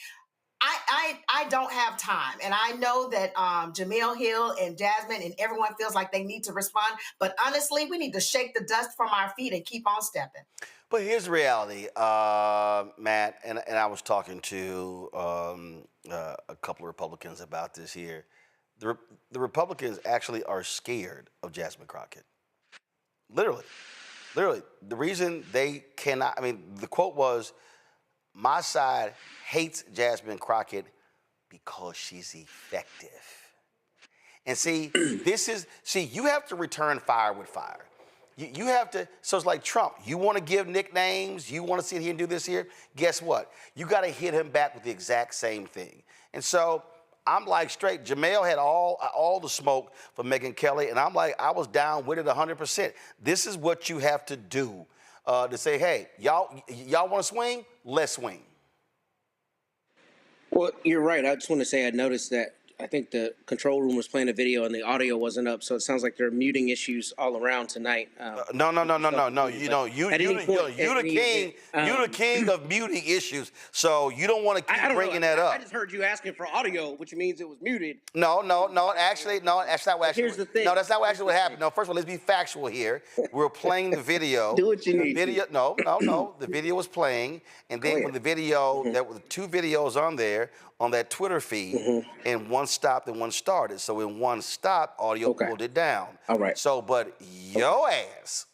I don't have time. And I know that Jamil Hill and Jasmine and everyone feels like they need to respond. But honestly, we need to shake the dust from our feet and keep on stepping. But here's the reality, Matt, and I was talking to a couple of Republicans about this here. The Republicans actually are scared of Jasmine Crockett. Literally. The reason they cannot, the quote was, my side hates Jasmine Crockett because she's effective. And see, you have to return fire with fire. You have to, so it's like Trump. You want to give nicknames, you want to sit here and do this here, guess what? You got to hit him back with the exact same thing. And so, I'm like straight. Jamel had all the smoke for Megyn Kelly, and I'm like, I was down with it 100%. This is what you have to do to say, hey, y'all want to swing? Let's swing. Well, you're right. I just want to say I noticed that I think the control room was playing a video and the audio wasn't up, so it sounds like there are muting issues all around tonight. No. You the king of muting issues, so you don't want to keep bringing that up. I just heard you asking for audio, which means it was muted. No. Actually, that's not what actually. Here's the thing. No, that's not what actually what happened. No, first of all, let's be factual here. We're playing the video. Do what you need. Video. No. The video was playing, and then when the video, there were 2 videos on there on that Twitter feed, and one stopped and one started. So when one stopped, audio pulled it down. All right. So, but your ass.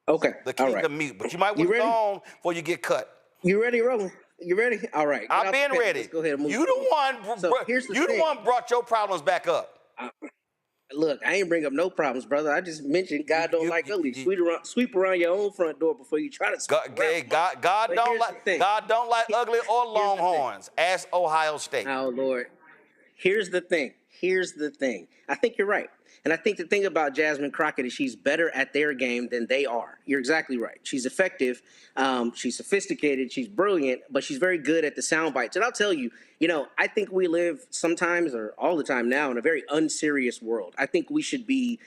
Okay. The king of mute. But you might want to go on before you get cut. You ready, Roland? You ready? All right. I've been ready. Let's go ahead and move. You the one brought your problems back up. Look, I ain't bring up no problems, brother. I just mentioned God don't like ugly. Sweep around your own front door before you try to. God don't like ugly or Longhorns. Ask Ohio State. Oh Lord. Here's the thing. I think you're right. And I think the thing about Jasmine Crockett is she's better at their game than they are. You're exactly right. She's effective. She's sophisticated. She's brilliant, but she's very good at the sound bites. And I'll tell you, I think we live sometimes or all the time now in a very unserious world. I think we should be,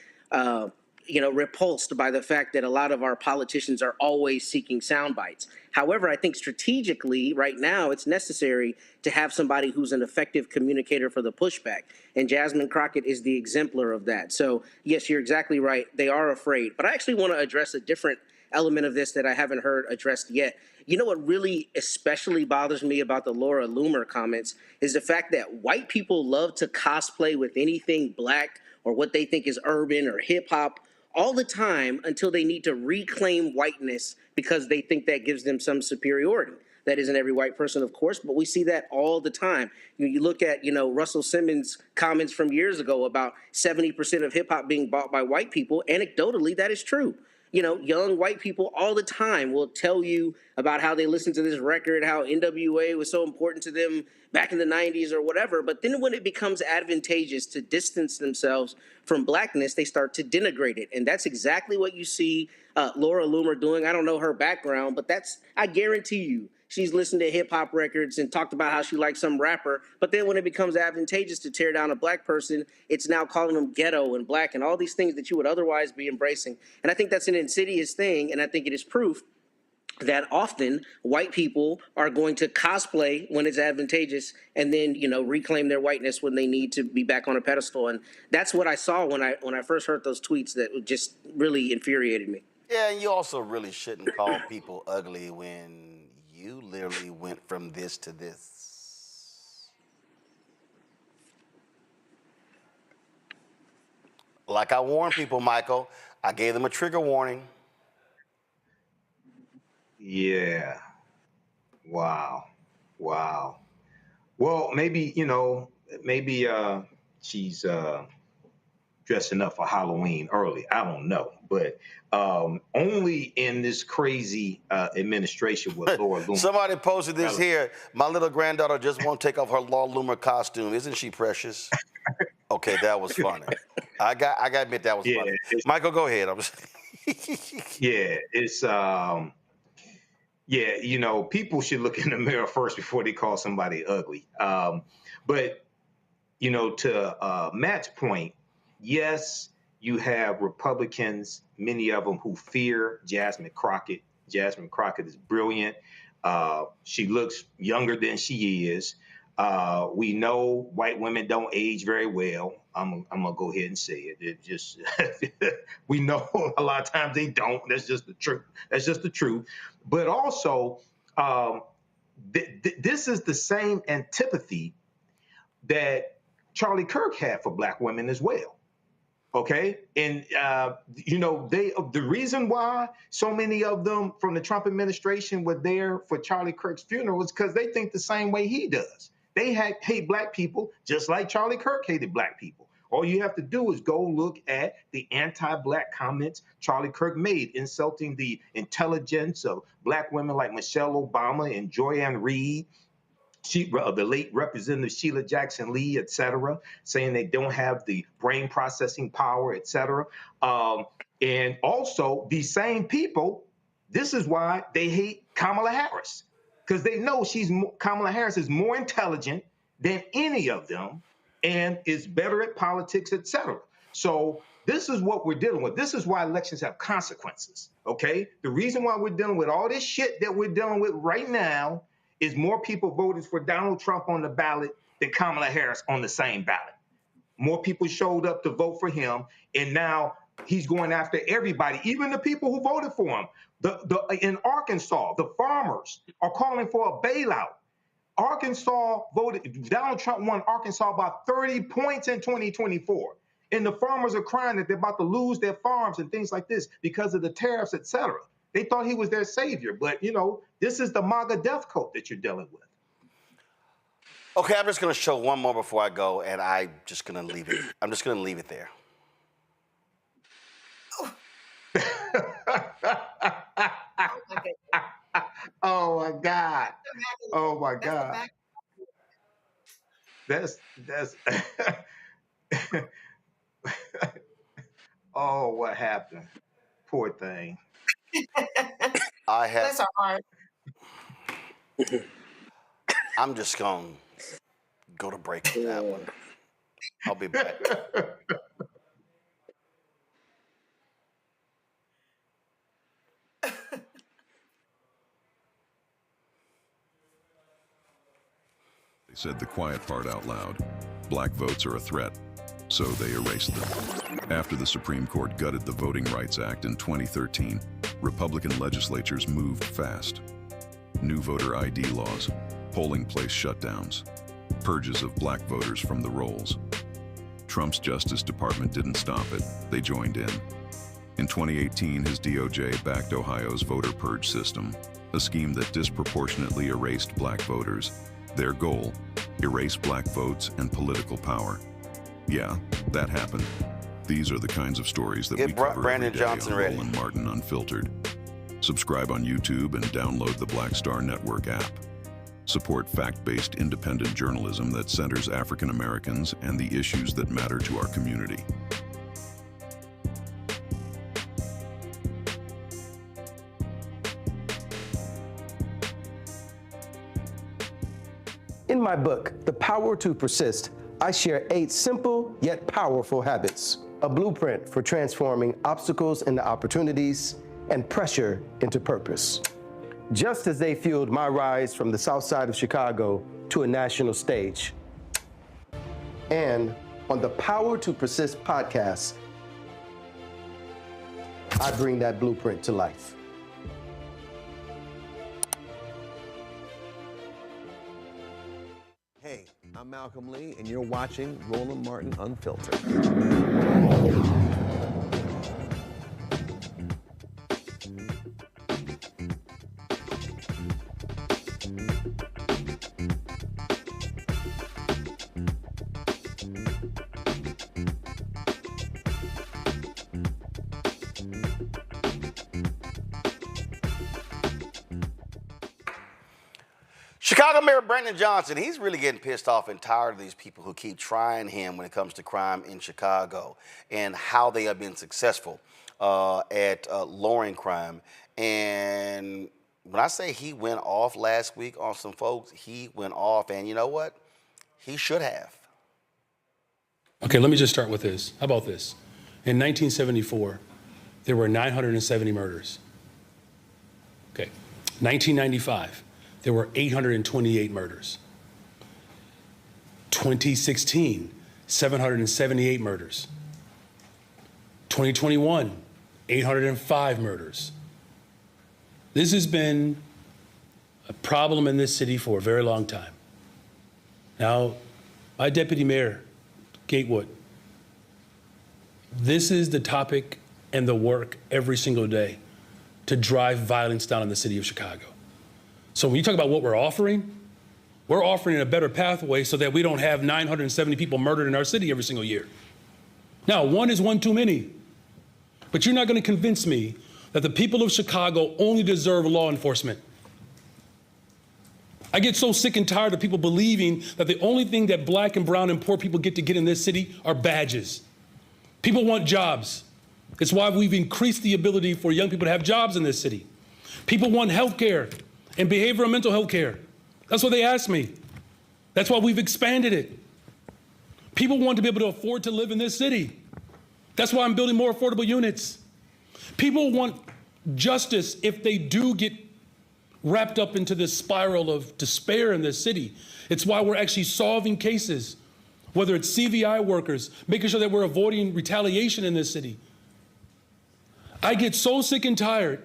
repulsed by the fact that a lot of our politicians are always seeking sound bites. However, I think strategically right now it's necessary to have somebody who's an effective communicator for the pushback. And Jasmine Crockett is the exemplar of that. So, yes, you're exactly right. They are afraid. But I actually want to address a different element of this that I haven't heard addressed yet. You know what really especially bothers me about the Laura Loomer comments is the fact that white people love to cosplay with anything Black or what they think is urban or hip hop all the time until they need to reclaim whiteness because they think that gives them some superiority. That isn't every white person, of course, but we see that all the time. You look at, Russell Simmons' comments from years ago about 70% of hip hop being bought by white people. Anecdotally, that is true. Young white people all the time will tell you about how they listened to this record, how NWA was so important to them back in the 90s or whatever. But then when it becomes advantageous to distance themselves from Blackness, they start to denigrate it. And that's exactly what you see Laura Loomer doing. I don't know her background, but I guarantee you, she's listened to hip hop records and talked about how she likes some rapper. But then when it becomes advantageous to tear down a Black person, it's now calling them ghetto and Black and all these things that you would otherwise be embracing. And I think that's an insidious thing. And I think it is proof that often white people are going to cosplay when it's advantageous and then, reclaim their whiteness when they need to be back on a pedestal. And that's what I saw when I first heard those tweets that just really infuriated me. Yeah, and you also really shouldn't call people ugly when you literally went from this to this. Like I warned people, Michael, I gave them a trigger warning. Yeah. Wow. Wow. Well, maybe, maybe she's dressing up for Halloween early. I don't know. But only in this crazy administration with Laura Loomis. Somebody posted this here. My little granddaughter just won't take off her Laura Loomer costume. Isn't she precious? Okay, that was funny. I got to admit that was funny. Michael, go ahead. People should look in the mirror first before they call somebody ugly. But to Matt's point, yes, you have Republicans, many of them who fear Jasmine Crockett. Jasmine Crockett is brilliant. She looks younger than she is. We know white women don't age very well. I'm gonna go ahead and say it. It just we know a lot of times they don't. That's just the truth. That's just the truth. But also, this is the same antipathy that Charlie Kirk had for black women as well. Okay, and the reason why so many of them from the Trump administration were there for Charlie Kirk's funeral was because they think the same way he does. They hate black people just like Charlie Kirk hated black people. All you have to do is go look at the anti-black comments Charlie Kirk made, insulting the intelligence of black women like Michelle Obama and Joyanne Reed, the late Representative Sheila Jackson Lee, et cetera, saying they don't have the brain processing power, et cetera. And also, these same people, this is why they hate Kamala Harris, because they know Kamala Harris is more intelligent than any of them and is better at politics, et cetera. So this is what we're dealing with. This is why elections have consequences, okay? The reason why we're dealing with all this shit that we're dealing with right now is more people voted for Donald Trump on the ballot than Kamala Harris on the same ballot. More people showed up to vote for him, and now he's going after everybody, even the people who voted for him. In Arkansas, the farmers are calling for a bailout. Donald Trump won Arkansas by 30 points in 2024. And the farmers are crying that they're about to lose their farms and things like this because of the tariffs, et cetera. They thought he was their savior, but this is the MAGA death cult that you're dealing with. Okay, I'm just going to show one more before I go, and I'm just going to leave it. I'm just going to leave it there. Oh my God! Oh my God! That's oh, what happened? Poor thing. Bless our heart. I'm just going to go to break on that one. I'll be back. They said the quiet part out loud. Black votes are a threat, so they erased them. After the Supreme Court gutted the Voting Rights Act in 2013, Republican legislatures moved fast. New voter ID laws, polling place shutdowns, purges of black voters from the rolls. Trump's Justice Department didn't stop it, they joined in. In 2018, his DOJ backed Ohio's voter purge system, a scheme that disproportionately erased black voters. Their goal, erase black votes and political power. Yeah, that happened. These are the kinds of stories that we cover Brandon every day Johnson on ready. Roland Martin Unfiltered. Subscribe on YouTube and download the Black Star Network app. Support fact-based independent journalism that centers African Americans and the issues that matter to our community. In my book, The Power to Persist, I share 8 simple yet powerful habits, a blueprint for transforming obstacles into opportunities and pressure into purpose. Just as they fueled my rise from the South Side of Chicago to a national stage. And on the Power to Persist podcast, I bring that blueprint to life. Hey, I'm Malcolm Lee, and you're watching Roland Martin Unfiltered. Chicago Mayor Brandon Johnson, he's really getting pissed off and tired of these people who keep trying him when it comes to crime in Chicago and how they have been successful at lowering crime. And when I say he went off last week on some folks, he went off, and you know what? He should have. Okay, let me just start with this. How about this? In 1974, there were 970 murders. Okay, 1995, there were 828 murders. 2016, 778 murders. 2021, 805 murders. This has been a problem in this city for a very long time. Now, my deputy mayor, Gatewood, this is the topic and the work every single day to drive violence down in the city of Chicago. So when you talk about what we're offering a better pathway so that we don't have 970 people murdered in our city every single year. Now, one is one too many, but you're not going to convince me that the people of Chicago only deserve law enforcement. I get so sick and tired of people believing that the only thing that black and brown and poor people get to get in this city are badges. People want jobs. It's why we've increased the ability for young people to have jobs in this city. People want health care and behavioral and mental health care. That's what they ask me. That's why we've expanded it. People want to be able to afford to live in this city. That's why I'm building more affordable units. People want justice if they do get wrapped up into this spiral of despair in this city. It's why we're actually solving cases, whether it's CVI workers, making sure that we're avoiding retaliation in this city. I get so sick and tired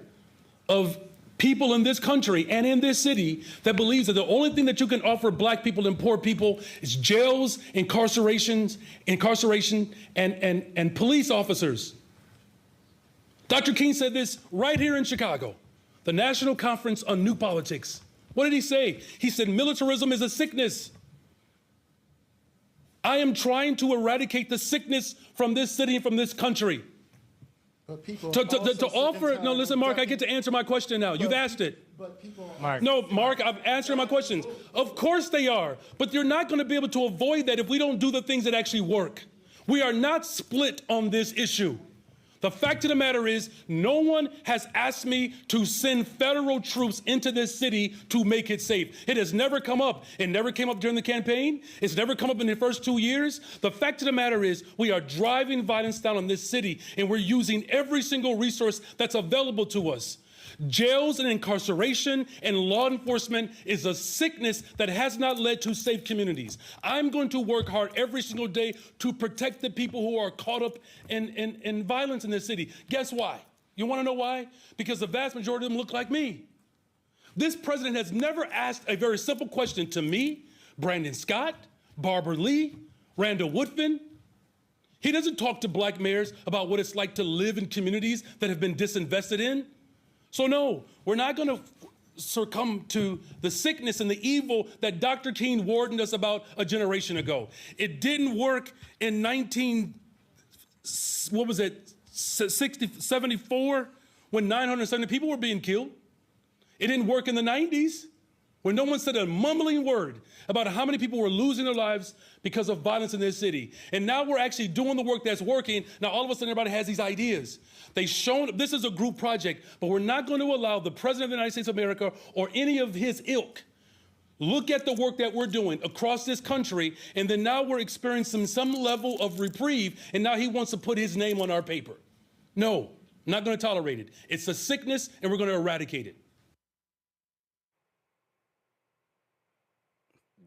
of people in this country and in this city that believes that the only thing that you can offer black people and poor people is jails, incarceration, and police officers. Dr. King said this right here in Chicago, the National Conference on New Politics. What did he say? He said, militarism is a sickness. I am trying to eradicate the sickness from this city and from this country. But people To offer, no, listen, Mark, I get to answer my question now. You've asked it. But people, No, Mark, I'm answering my questions. Of course they are, but you're not going to be able to avoid that if we don't do the things that actually work. We are not split on this issue. The fact of the matter is, no one has asked me to send federal troops into this city to make it safe. It has never come up. It never came up during the campaign. It's never come up in the first 2 years. The fact of the matter is, we are driving violence down on this city, and we're using every single resource that's available to us. Jails and incarceration and law enforcement is a sickness that has not led to safe communities. I'm going to work hard every single day to protect the people who are caught up in violence in this city. Guess why? You want to know why? Because the vast majority of them look like me. This president has never asked a very simple question to me, Brandon Scott, Barbara Lee, Randall Woodfin. He doesn't talk to black mayors about what it's like to live in communities that have been disinvested in. So no, we're not going to succumb to the sickness and the evil that Dr. King warned us about a generation ago. It didn't work in 74, when 970 people were being killed. It didn't work in the 90s, when no one said a mumbling word about how many people were losing their lives because of violence in this city. And now we're actually doing the work that's working. Now all of a sudden everybody has these ideas. They've shown this is a group project, but we're not going to allow the President of the United States of America or any of his ilk look at the work that we're doing across this country, and then now we're experiencing some level of reprieve, and now he wants to put his name on our paper. No, I'm not going to tolerate it. It's a sickness, and we're going to eradicate it.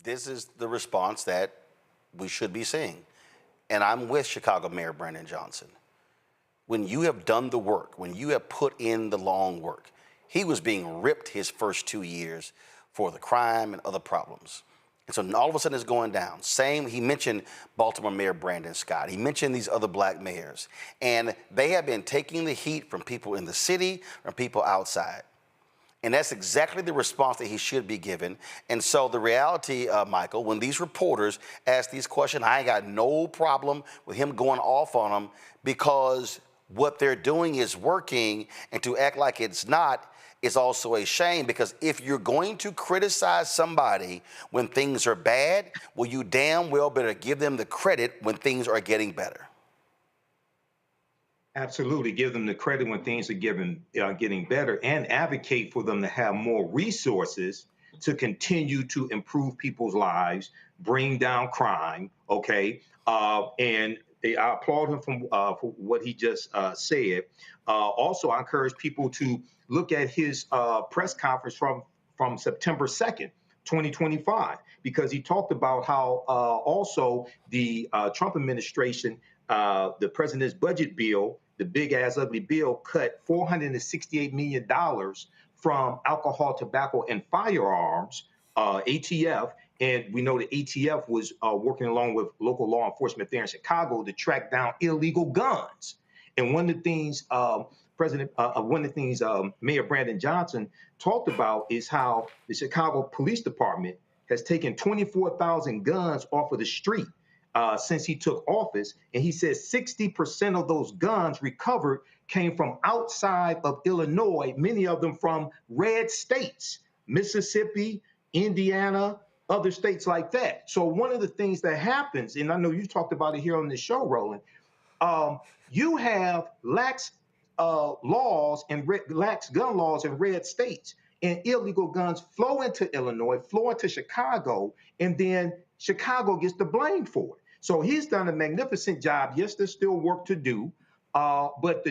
This is the response that we should be seeing. And I'm with Chicago Mayor Brandon Johnson. When you have done the work, when you have put in the long work, he was being ripped his first 2 years for the crime and other problems. And so all of a sudden it's going down. Same, he mentioned Baltimore Mayor Brandon Scott. He mentioned these other black mayors. And they have been taking the heat from people in the city, from people outside. And that's exactly the response that he should be given. And so the reality, Michael, when these reporters ask these questions, I ain't got no problem with him going off on them, because what they're doing is working, and to act like it's not it's also a shame, because if you're going to criticize somebody when things are bad, well, you damn well better give them the credit when things are getting better. Absolutely. Give them the credit when things are getting better, and advocate for them to have more resources to continue to improve people's lives, bring down crime, okay? And I applaud him for what he just said. Also, I encourage people to look at his press conference from September 2nd, 2025, because he talked about how also the Trump administration, the president's budget bill, the big ass ugly bill, cut $468 million from alcohol, tobacco, and firearms, ATF. And we know the ATF was working along with local law enforcement there in Chicago to track down illegal guns. And one of the things Mayor Brandon Johnson talked about is how the Chicago Police Department has taken 24,000 guns off of the street since he took office. And he says 60% of those guns recovered came from outside of Illinois, many of them from red states, Mississippi, Indiana, other states like that. So one of the things that happens, and I know you talked about it here on the show, Roland, you have lax laws and lax gun laws in red states, and illegal guns flow into Illinois, flow into Chicago, and then Chicago gets the blame for it. So he's done a magnificent job. Yes, there's still work to do, but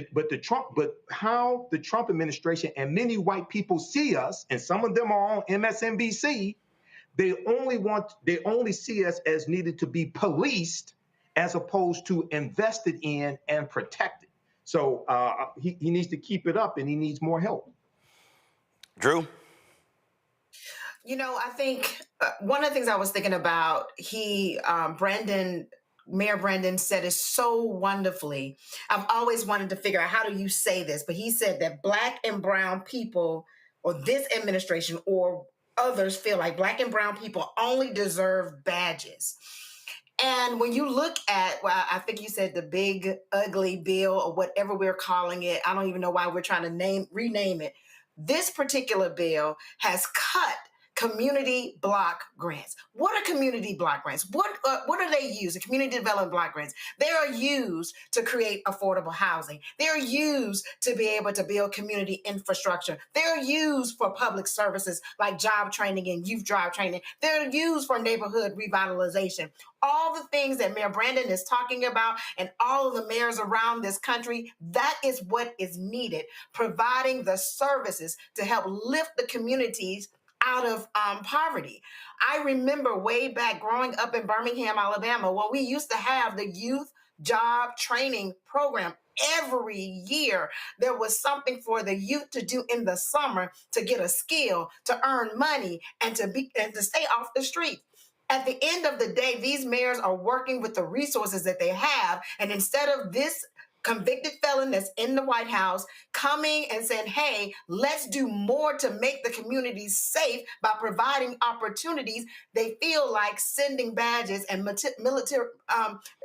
how the Trump administration and many white people see us, and some of them are on MSNBC, they only see us as needed to be policed as opposed to invested in and protected. So he needs to keep it up, and he needs more help. Drew? You know, I think one of the things I was thinking about, Mayor Brandon said it so wonderfully. I've always wanted to figure out, how do you say this? But he said that Black and brown people, or this administration or others, feel like Black and brown people only deserve badges. And when you look at, well, I think you said the big ugly bill, or whatever we're calling it, I don't even know why we're trying to rename it. This particular bill has cut community block grants. What are community block grants? What are they used? The community development block grants. They are used to create affordable housing. They're used to be able to build community infrastructure. They're used for public services like job training and youth job training. They're used for neighborhood revitalization. All the things that Mayor Brandon is talking about, and all of the mayors around this country, that is what is needed, providing the services to help lift the communities out of poverty. I remember way back growing up in Birmingham, Alabama, when we used to have the youth job training program. Every year, there was something for the youth to do in the summer to get a skill, to earn money, and to stay off the street. At the end of the day, these mayors are working with the resources that they have, and instead of this convicted felon that's in the White House coming and saying, hey, let's do more to make the communities safe by providing opportunities, they feel like sending badges and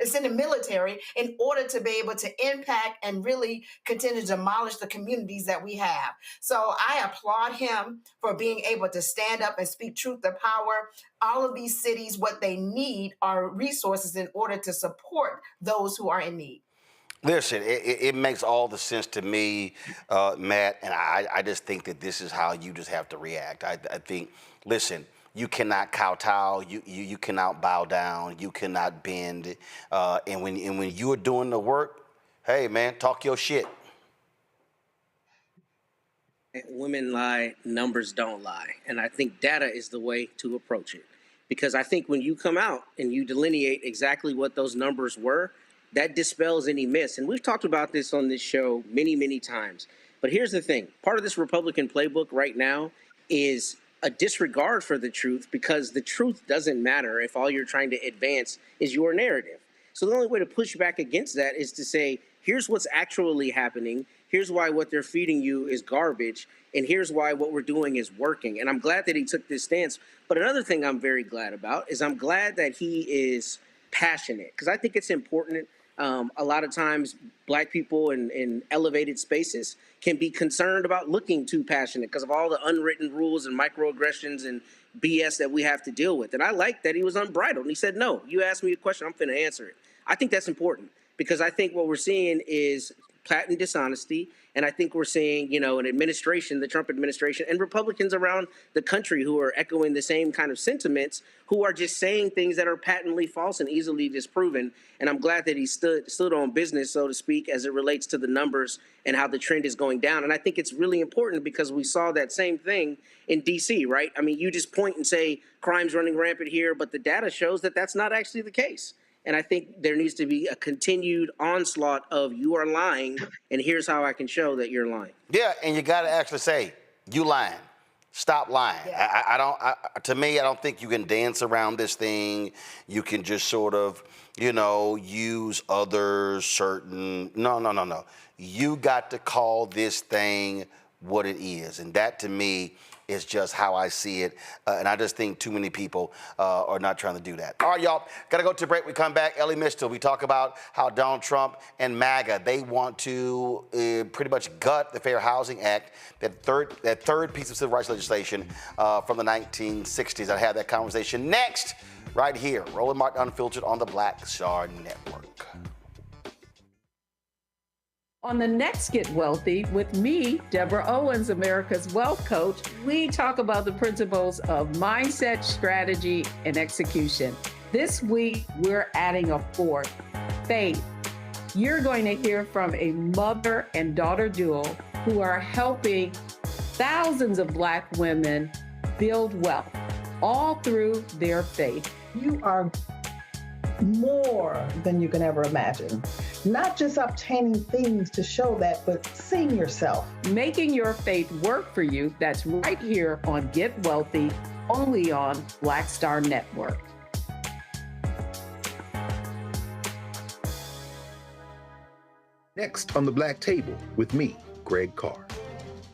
sending military in order to be able to impact and really continue to demolish the communities that we have. So I applaud him for being able to stand up and speak truth to power. All of these cities, what they need are resources in order to support those who are in need. Listen, it makes all the sense to me, Matt, and I just think that this is how you just have to react. I think, listen, you cannot kowtow, you cannot bow down, you cannot bend, and when you are doing the work, hey, man, talk your shit. Women lie, numbers don't lie. And I think data is the way to approach it. Because I think when you come out and you delineate exactly what those numbers were, that dispels any myths. And we've talked about this on this show many, many times. But here's the thing. Part of this Republican playbook right now is a disregard for the truth, because the truth doesn't matter if all you're trying to advance is your narrative. So the only way to push back against that is to say, here's what's actually happening. Here's why what they're feeding you is garbage. And here's why what we're doing is working. And I'm glad that he took this stance. But another thing I'm very glad about is I'm glad that he is passionate, because I think it's important A lot of times, Black people in elevated spaces can be concerned about looking too passionate because of all the unwritten rules and microaggressions and BS that we have to deal with. And I like that he was unbridled. And he said, no, you asked me a question, I'm finna answer it. I think that's important because I think what we're seeing is patent dishonesty. And I think we're seeing, you know, an administration, the Trump administration, and Republicans around the country who are echoing the same kind of sentiments, who are just saying things that are patently false and easily disproven. And I'm glad that he stood on business, so to speak, as it relates to the numbers and how the trend is going down. And I think it's really important because we saw that same thing in D.C., right? I mean, you just point and say crime's running rampant here, but the data shows that that's not actually the case. And I think there needs to be a continued onslaught of you are lying, and here's how I can show that you're lying. Yeah, and you got to actually say, you lying. Stop lying. Yeah. To me, I don't think you can dance around this thing. You can just sort of, you know, use other certain, no. You got to call this thing what it is. And that, to me, is just how I see it. And I just think too many people are not trying to do that. All right, y'all, got to go to break. We come back. Ellie Mistel, we talk about how Donald Trump and MAGA, they want to pretty much gut the Fair Housing Act, that third piece of civil rights legislation from the 1960s. I have that conversation next, right here. Roland Martin Unfiltered on the Black Star Network. On the next Get Wealthy with me, Deborah Owens, America's Wealth Coach, we talk about the principles of mindset, strategy, and execution. This week, we're adding a fourth, faith. You're going to hear from a mother and daughter duo who are helping thousands of Black women build wealth, all through their faith. You are more than you can ever imagine. Not just obtaining things to show that, but seeing yourself. Making your faith work for you. That's right here on Get Wealthy, only on Black Star Network. Next on the Black Table with me, Greg Carr.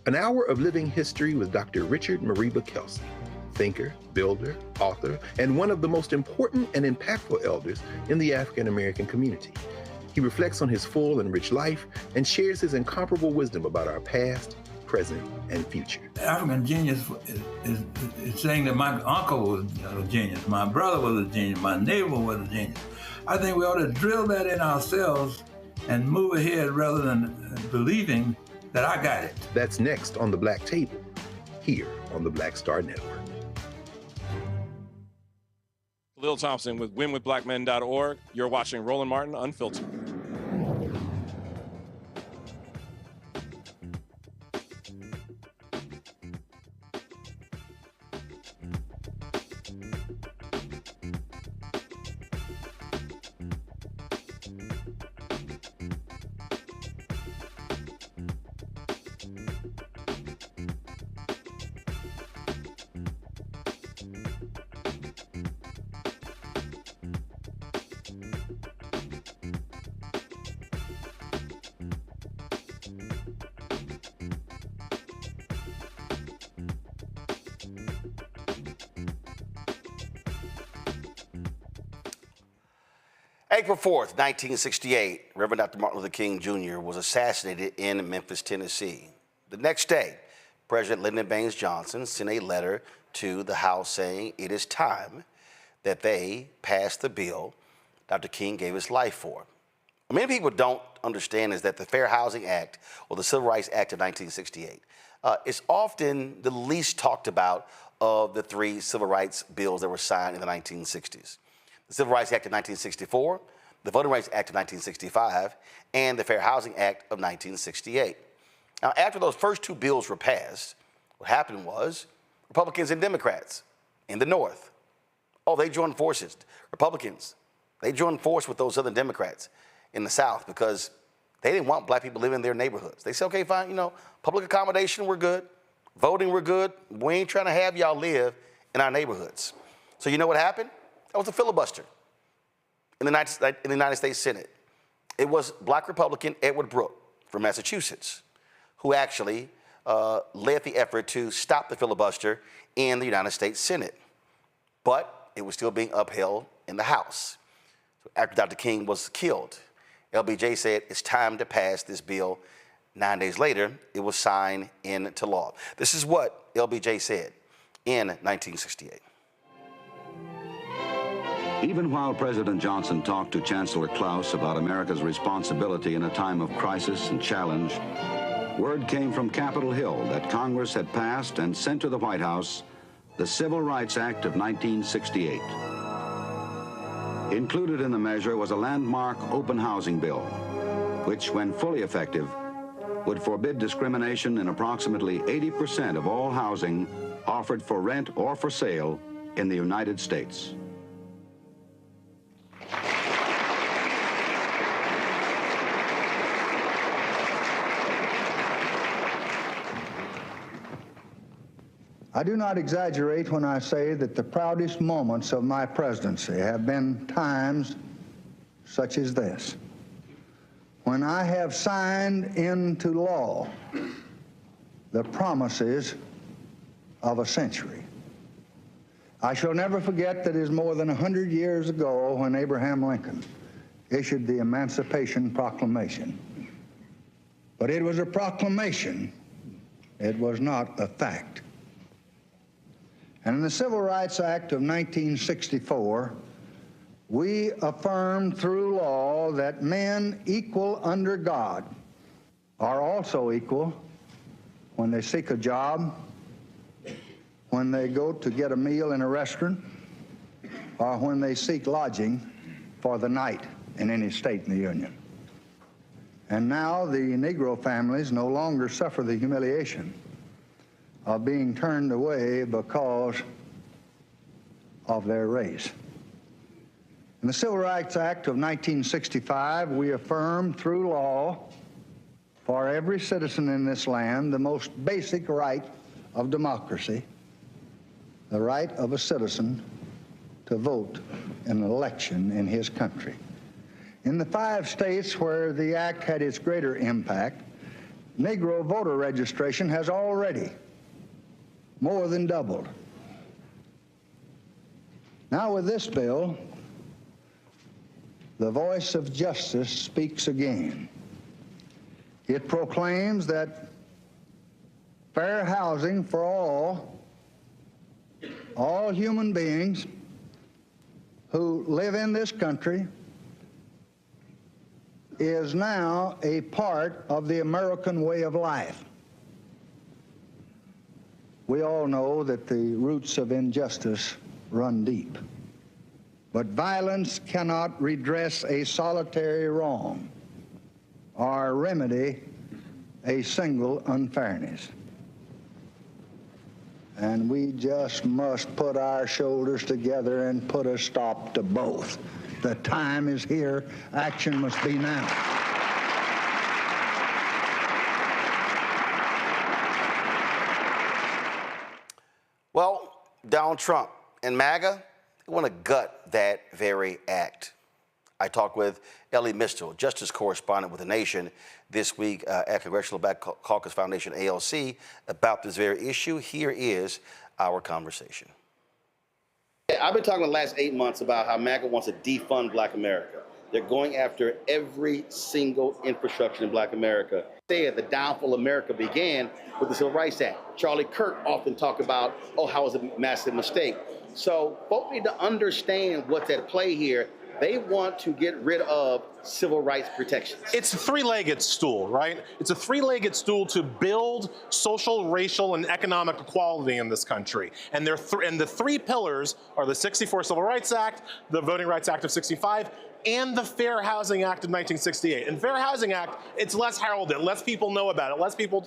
An hour of living history with Dr. Richard Mariba Kelsey, thinker, builder, author, and one of the most important and impactful elders in the African American community. He reflects on his full and rich life and shares his incomparable wisdom about our past, present, and future. African genius is saying that my uncle was a genius, my brother was a genius, my neighbor was a genius. I think we ought to drill that in ourselves and move ahead rather than believing that I got it. That's next on the Black Table, here on the Black Star Network. Lil Thompson with winwithblackmen.org. You're watching Roland Martin Unfiltered. April 4th, 1968, Reverend Dr. Martin Luther King Jr. was assassinated in Memphis, Tennessee. The next day, President Lyndon Baines Johnson sent a letter to the House saying it is time that they pass the bill Dr. King gave his life for. What many people don't understand is that the Fair Housing Act, or the Civil Rights Act of 1968, is often the least talked about of the three civil rights bills that were signed in the 1960s. The Civil Rights Act of 1964, the Voting Rights Act of 1965, and the Fair Housing Act of 1968. Now, after those first two bills were passed, what happened was Republicans and Democrats in the North, they joined forces. Republicans, they joined force with those Southern Democrats in the South because they didn't want Black people living in their neighborhoods. They said, okay, fine, public accommodation, we're good. Voting, we're good. We ain't trying to have y'all live in our neighborhoods. So you know what happened? That was a filibuster in the United States Senate. It was Black Republican Edward Brooke from Massachusetts who actually led the effort to stop the filibuster in the United States Senate. But it was still being upheld in the House. So after Dr. King was killed, LBJ said it's time to pass this bill. 9 days later, it was signed into law. This is what LBJ said in 1968. Even while President Johnson talked to Chancellor Klaus about America's responsibility in a time of crisis and challenge, word came from Capitol Hill that Congress had passed and sent to the White House the Civil Rights Act of 1968. Included in the measure was a landmark open housing bill, which, when fully effective, would forbid discrimination in approximately 80% of all housing offered for rent or for sale in the United States. I do not exaggerate when I say that the proudest moments of my presidency have been times such as this, when I have signed into law the promises of a century. I shall never forget that it is more than 100 years ago when Abraham Lincoln issued the Emancipation Proclamation. But it was a proclamation, it was not a fact. And in the Civil Rights Act of 1964, we affirmed through law that men equal under God are also equal when they seek a job, when they go to get a meal in a restaurant, or when they seek lodging for the night in any state in the Union. And now the Negro families no longer suffer the humiliation of being turned away because of their race. In the Civil Rights Act of 1965, we affirmed through law for every citizen in this land the most basic right of democracy, the right of a citizen to vote in an election in his country. In the 5 states where the act had its greater impact, Negro voter registration has already more than doubled. Now with this bill, the voice of justice speaks again. It proclaims that fair housing for all human beings who live in this country is now a part of the American way of life. We all know that the roots of injustice run deep, but violence cannot redress a solitary wrong or remedy a single unfairness. And we just must put our shoulders together and put a stop to both. The time is here. Action must be now. Well, Donald Trump and MAGA want to gut that very act. I talked with Ellie Mistel, justice correspondent with The Nation, this week at Congressional Black Caucus Foundation, ALC, about this very issue. Here is our conversation. I've been talking the last 8 months about how MAGA wants to defund Black America. They're going after every single infrastructure in Black America. The downfall of America began with the Civil Rights Act. Charlie Kirk often talked about, how it was a massive mistake. So folks need to understand what's at play here. They want to get rid of civil rights protections. It's a three-legged stool, right? It's a three-legged stool to build social, racial, and economic equality in this country. And the 3 pillars are the 64 Civil Rights Act, the Voting Rights Act of 65, and the Fair Housing Act of 1968. And Fair Housing Act, it's less heralded, less people know about it,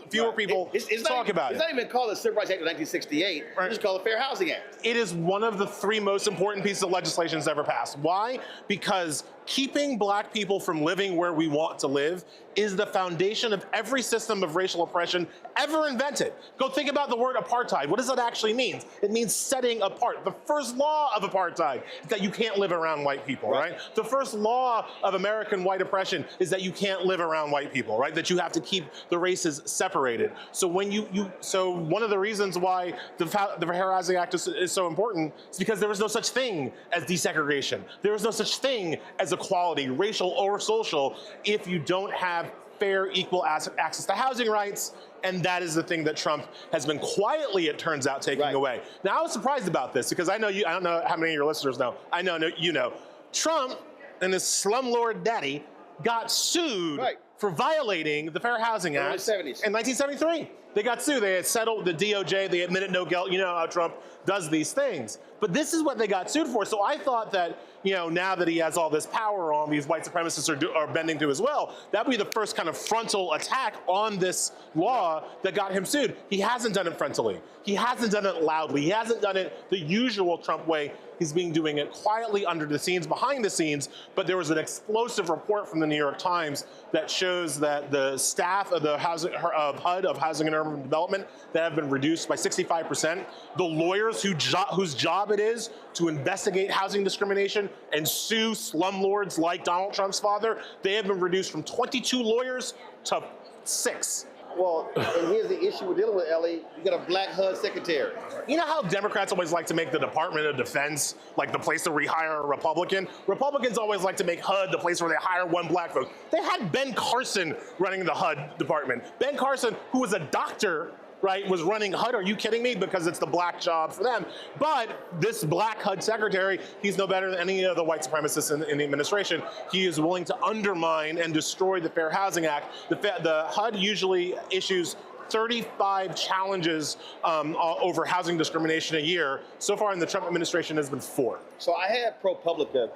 fewer people talk about it. It's not even called the Civil Rights Act of 1968, right. It's called the Fair Housing Act. It is one of the 3 most important pieces of legislation that's ever passed. Why? Because keeping Black people from living where we want to live is the foundation of every system of racial oppression ever invented. Go think about the word apartheid. What does that actually mean? It means setting apart. The first law of apartheid is that you can't live around white people, right? The first law of American white oppression is that you can't live around white people, right? That you have to keep the races separated. So when so one of the reasons why the Fair Housing Act is so important is because there was no such thing as desegregation. There was no such thing as equality, racial or social, if you don't have fair, equal access to housing rights, and that is the thing that Trump has been quietly, it turns out, taking away. Now, I was surprised about this because I know I don't know how many of your listeners know. I know you know. Trump and his slumlord daddy got sued for violating the Fair Housing Act in 1973. They got sued. They had settled the DOJ. They admitted no guilt. You know how Trump does these things. But this is what they got sued for. So I thought that, now that he has all this power on, these white supremacists are bending to as well, that would be the first kind of frontal attack on this law that got him sued. He hasn't done it frontally. He hasn't done it loudly. He hasn't done it the usual Trump way. He's been doing it quietly under the scenes, behind the scenes, but there was an explosive report from the New York Times that shows that the staff of the HUD, of Housing and Urban Development, that have been reduced by 65%. The lawyers whose job it is to investigate housing discrimination and sue slumlords like Donald Trump's father, they have been reduced from 22 lawyers to 6. Well, and here's the issue we're dealing with, Ellie. You got a black HUD secretary. You know how Democrats always like to make the Department of Defense like the place to rehire a Republican? Republicans always like to make HUD the place where they hire one black vote. They had Ben Carson running the HUD department. Ben Carson, who was a doctor, right, was running HUD. Are you kidding me? Because it's the black job for them. But this black HUD secretary, he's no better than any of the white supremacists in the administration. He is willing to undermine and destroy the Fair Housing Act. The HUD usually issues 35 challenges over housing discrimination a year. So far in the Trump administration has been 4. So I had ProPublica,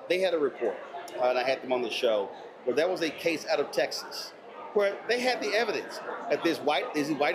they had a report, and I had them on the show, where there was a case out of Texas where they had the evidence that these white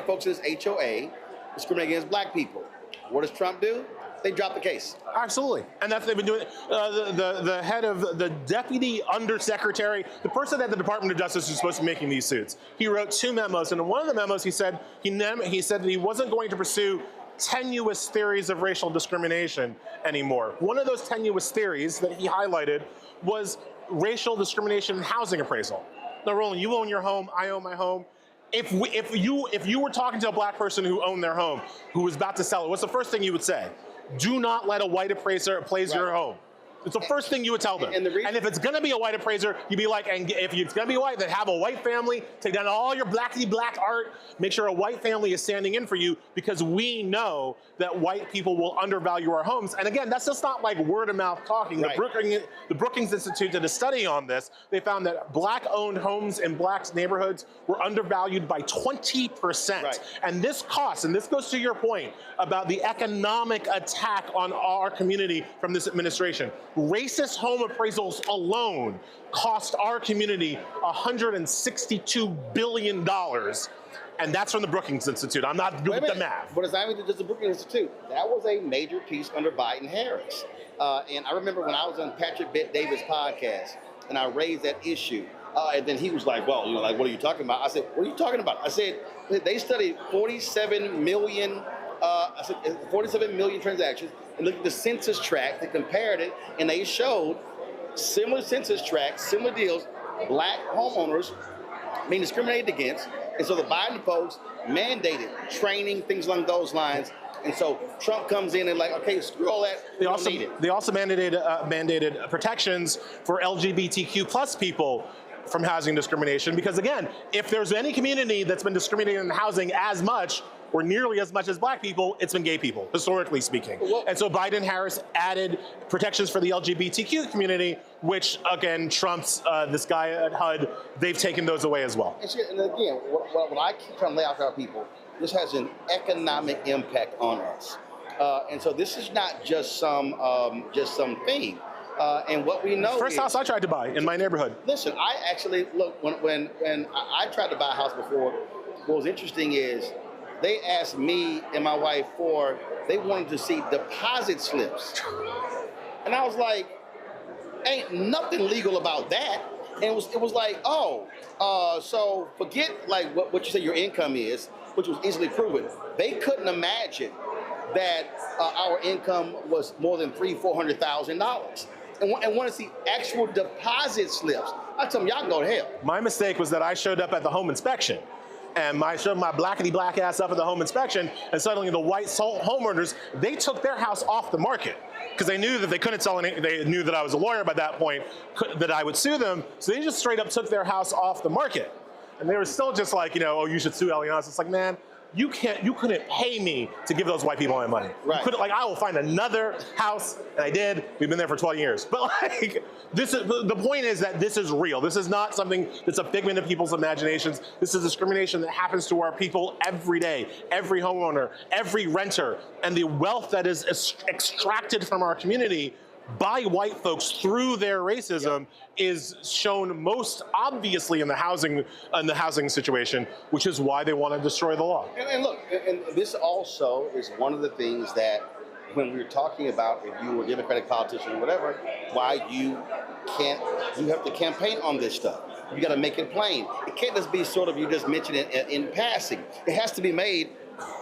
folks in this HOA discriminate against black people. What does Trump do? They drop the case. Absolutely, and that's what they've been doing. The head of the deputy undersecretary, the person at the Department of Justice who's supposed to be making these suits, he wrote 2 memos, and in one of the memos he said that he wasn't going to pursue tenuous theories of racial discrimination anymore. One of those tenuous theories that he highlighted was racial discrimination in housing appraisal. Now, Roland, you own your home, I own my home. If you were talking to a black person who owned their home, who was about to sell it, what's the first thing you would say? Do not let a white appraiser appraise your home. It's the first thing you would tell them. And if it's going to be a white appraiser, you'd be like, and if it's going to be white, then have a white family, take down all your black art, make sure a white family is standing in for you, because we know that white people will undervalue our homes. And again, that's just not like word of mouth talking. Right. The Brookings Institute did a study on this. They found that black-owned homes in black neighborhoods were undervalued by 20%. Right. And this costs, and this goes to your point about the economic attack on our community from this administration. Racist home appraisals alone cost our community $162 billion. And that's from the Brookings Institute. I'm not doing the math. But it's not even just the Brookings Institute. That was a major piece under Biden-Harris. And I remember when I was on Patrick Bet-David's podcast, and I raised that issue. And then he was like, well, what are you talking about? I said, what are you talking about? I said, they studied 47 million transactions, and looked at the census tract, they compared it, and they showed similar census tracts, similar deals, black homeowners being discriminated against. And so the Biden folks mandated training, things along those lines. And so Trump comes in and okay, screw all that. They also mandated protections for LGBTQ plus people from housing discrimination, because again, if there's any community that's been discriminated in housing as much or nearly as much as black people, it's been gay people, historically speaking. And so Biden-Harris added protections for the LGBTQ community, which again, Trump's, this guy at HUD, they've taken those away as well. And again, what I keep trying to lay out to our people, this has an economic impact on us. And so this is not just some thing. And what we know First house I tried to buy in my neighborhood. Listen, I actually, look, when I tried to buy a house before, what was interesting is they asked me and my wife they wanted to see deposit slips. And I was like, ain't nothing legal about that. And it was like, oh, so forget like what you say your income is, which was easily proven. They couldn't imagine that our income was more than $300,000-$400,000, and want to see actual deposit slips. I tell them, y'all can go to hell. My mistake was that I showed up at the home inspection. And I showed my blackety black ass up at the home inspection, and suddenly the white homeowners, they took their house off the market because they knew that they couldn't sell any. They knew that I was a lawyer by that point, that I would sue them. So they just straight up took their house off the market. And they were still just like, you know, oh, you should sue Allianz. It's like, man, you couldn't pay me to give those white people my money. Right. You couldn't, like, I will find another house, and I did. We've been there for 20 years. But like, the point is that this is real. This is not something that's a figment of people's imaginations. This is discrimination that happens to our people every day, every homeowner, every renter, and the wealth that is extracted from our community by white folks through their racism is shown most obviously in the housing situation, which is why they want to destroy the law. And look, and this also is one of the things that when we were talking about if you were a Democratic politician or whatever, why you have to campaign on this stuff. You got to make it plain. It can't just be sort of you just mention it in passing. It has to be made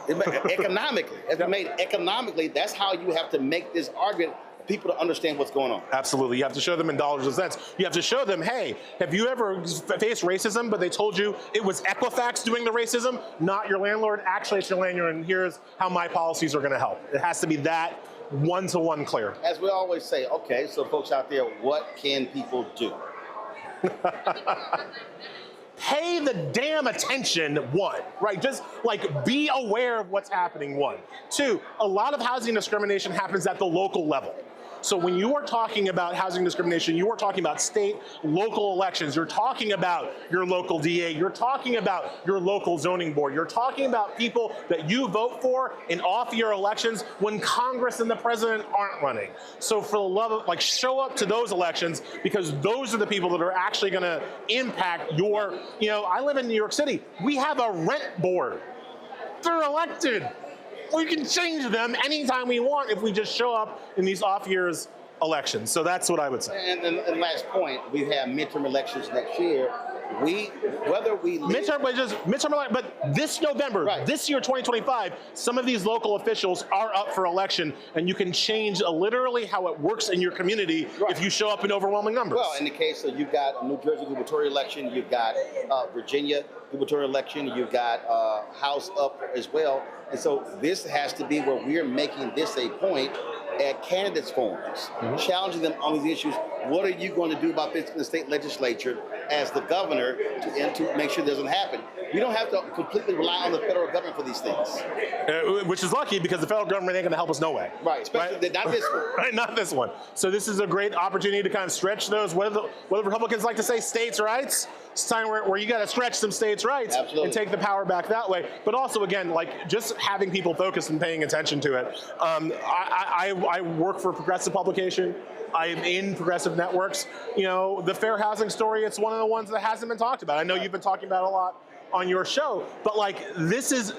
economically. It has to be made economically. That's how you have to make this argument. People to understand what's going on. Absolutely. You have to show them in dollars and cents. You have to show them, hey, have you ever faced racism, but they told you it was Equifax doing the racism, not your landlord? Actually, it's your landlord, and here's how my policies are going to help. It has to be that one-to-one clear. As we always say, okay, so folks out there, what can people do? Pay the damn attention, one, right? Just like be aware of what's happening, one. Two, a lot of housing discrimination happens at the local level. So when you are talking about housing discrimination, you are talking about state, local elections. You're talking about your local DA. You're talking about your local zoning board. You're talking about people that you vote for in off-year elections when Congress and the president aren't running. So for the love of, like, show up to those elections because those are the people that are actually going to impact your, you know, I live in New York City. We have a rent board. They're elected. We can change them anytime we want if we just show up in these off-years elections. So that's what I would say. And last point, we have midterm elections next year. Whether we but this November, this year, 2025, some of these local officials are up for election, and you can change literally how it works in your community if you show up in overwhelming numbers. Well, in the case of you've got New Jersey gubernatorial election, you've got Virginia gubernatorial election, you've got House up as well. And so this has to be where we're making this a point at candidates forums, challenging them on these issues. What are you going to do about this in the state legislature as the governor to make sure it doesn't happen? We don't have to completely rely on the federal government for these things. Which is lucky because the federal government ain't going to help us no way. Right, especially not this one. Right, not this one. So this is a great opportunity to kind of stretch those, what do the Republicans like to say, states' rights? It's time where you got to stretch some states' rights and take the power back that way. But also, again, like just having people focused and paying attention to it. I work for Progressive Publication. I'm in progressive networks. You know, the fair housing story, it's one of the ones that hasn't been talked about. I know you've been talking about it a lot on your show, but like this is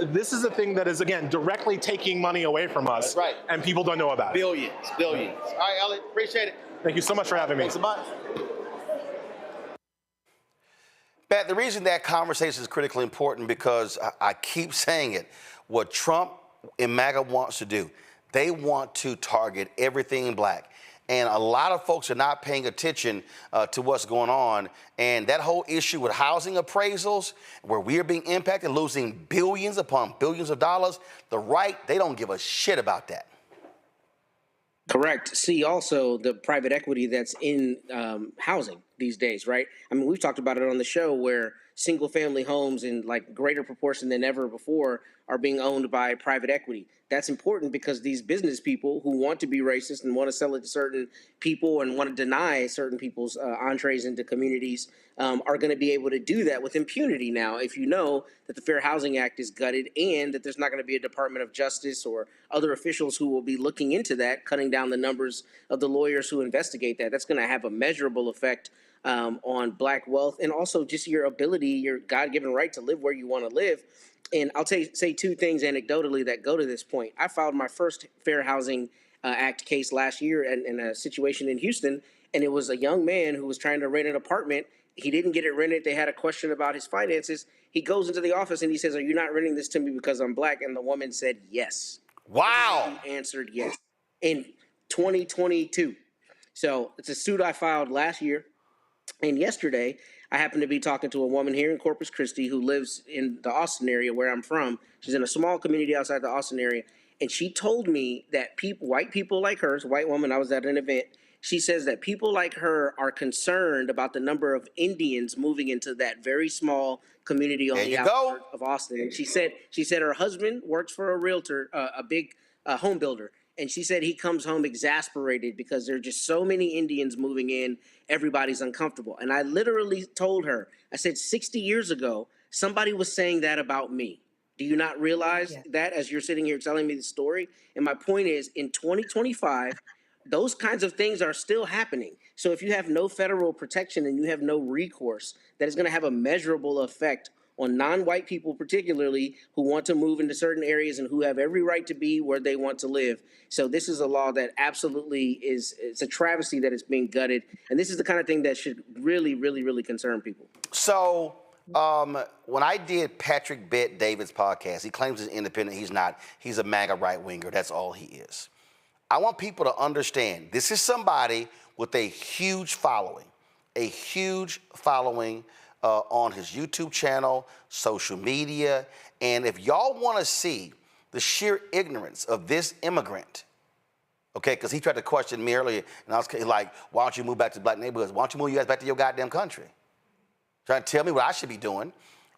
a thing that is, again, directly taking money away from us. That's right. And people don't know about it. Billions. All right, Elliot, appreciate it. Thank you so much for having me. Thanks a bunch. Pat, the reason that conversation is critically important because I keep saying it, what Trump and MAGA wants to do, they want to target everything black. And a lot of folks are not paying attention to what's going on. And that whole issue with housing appraisals, where we are being impacted, losing billions upon billions of dollars, the right, they don't give a shit about that. Correct. See, also the private equity that's in housing these days, right? I mean, we've talked about it on the show where single family homes in like greater proportion than ever before are being owned by private equity. That's important because these business people who want to be racist and want to sell it to certain people and want to deny certain people's entrees into communities are going to be able to do that with impunity now if you know that the Fair Housing Act is gutted and that there's not going to be a Department of Justice or other officials who will be looking into that, cutting down the numbers of the lawyers who investigate that. That's going to have a measurable effect on black wealth and also just your ability, your God-given right to live where you want to live. And I'll say two things anecdotally that go to this point. I filed my first Fair Housing Act case last year in a situation in Houston, and it was a young man who was trying to rent an apartment, He didn't get it rented. They had a question about his finances. He goes into the office and he says, "Are you not renting this to me because I'm black?" And the woman said, "Yes." Wow. He answered yes in 2022. So it's a suit I filed last year. And yesterday, I happened to be talking to a woman here in Corpus Christi who lives in the Austin area where I'm from. She's in a small community outside the Austin area. And she told me that white people like her, it's a white woman, I was at an event. She says that people like her are concerned about the number of Indians moving into that very small community on the outskirts of Austin. And she said her husband works for a realtor, a big home builder. And she said he comes home exasperated because there are just so many Indians moving in. Everybody's uncomfortable. And I literally told her, I said, 60 years ago, somebody was saying that about me. Do you not realize that as you're sitting here telling me the story? And my point is, in 2025, those kinds of things are still happening. So if you have no federal protection and you have no recourse, that is going to have a measurable effect on non-white people, particularly who want to move into certain areas and who have every right to be where they want to live. So this is a law that absolutely it's a travesty that it's being gutted. And this is the kind of thing that should really, really, really concern people. So when I did Patrick Bet David's podcast, he claims he's independent. He's not. He's a MAGA right-winger. That's all he is. I want people to understand this is somebody with a huge following on his YouTube channel, social media. And if y'all want to see the sheer ignorance of this immigrant, okay, because he tried to question me earlier, and I was like, why don't you move back to black neighborhoods? Why don't you move you guys back to your goddamn country? Trying to tell me what I should be doing.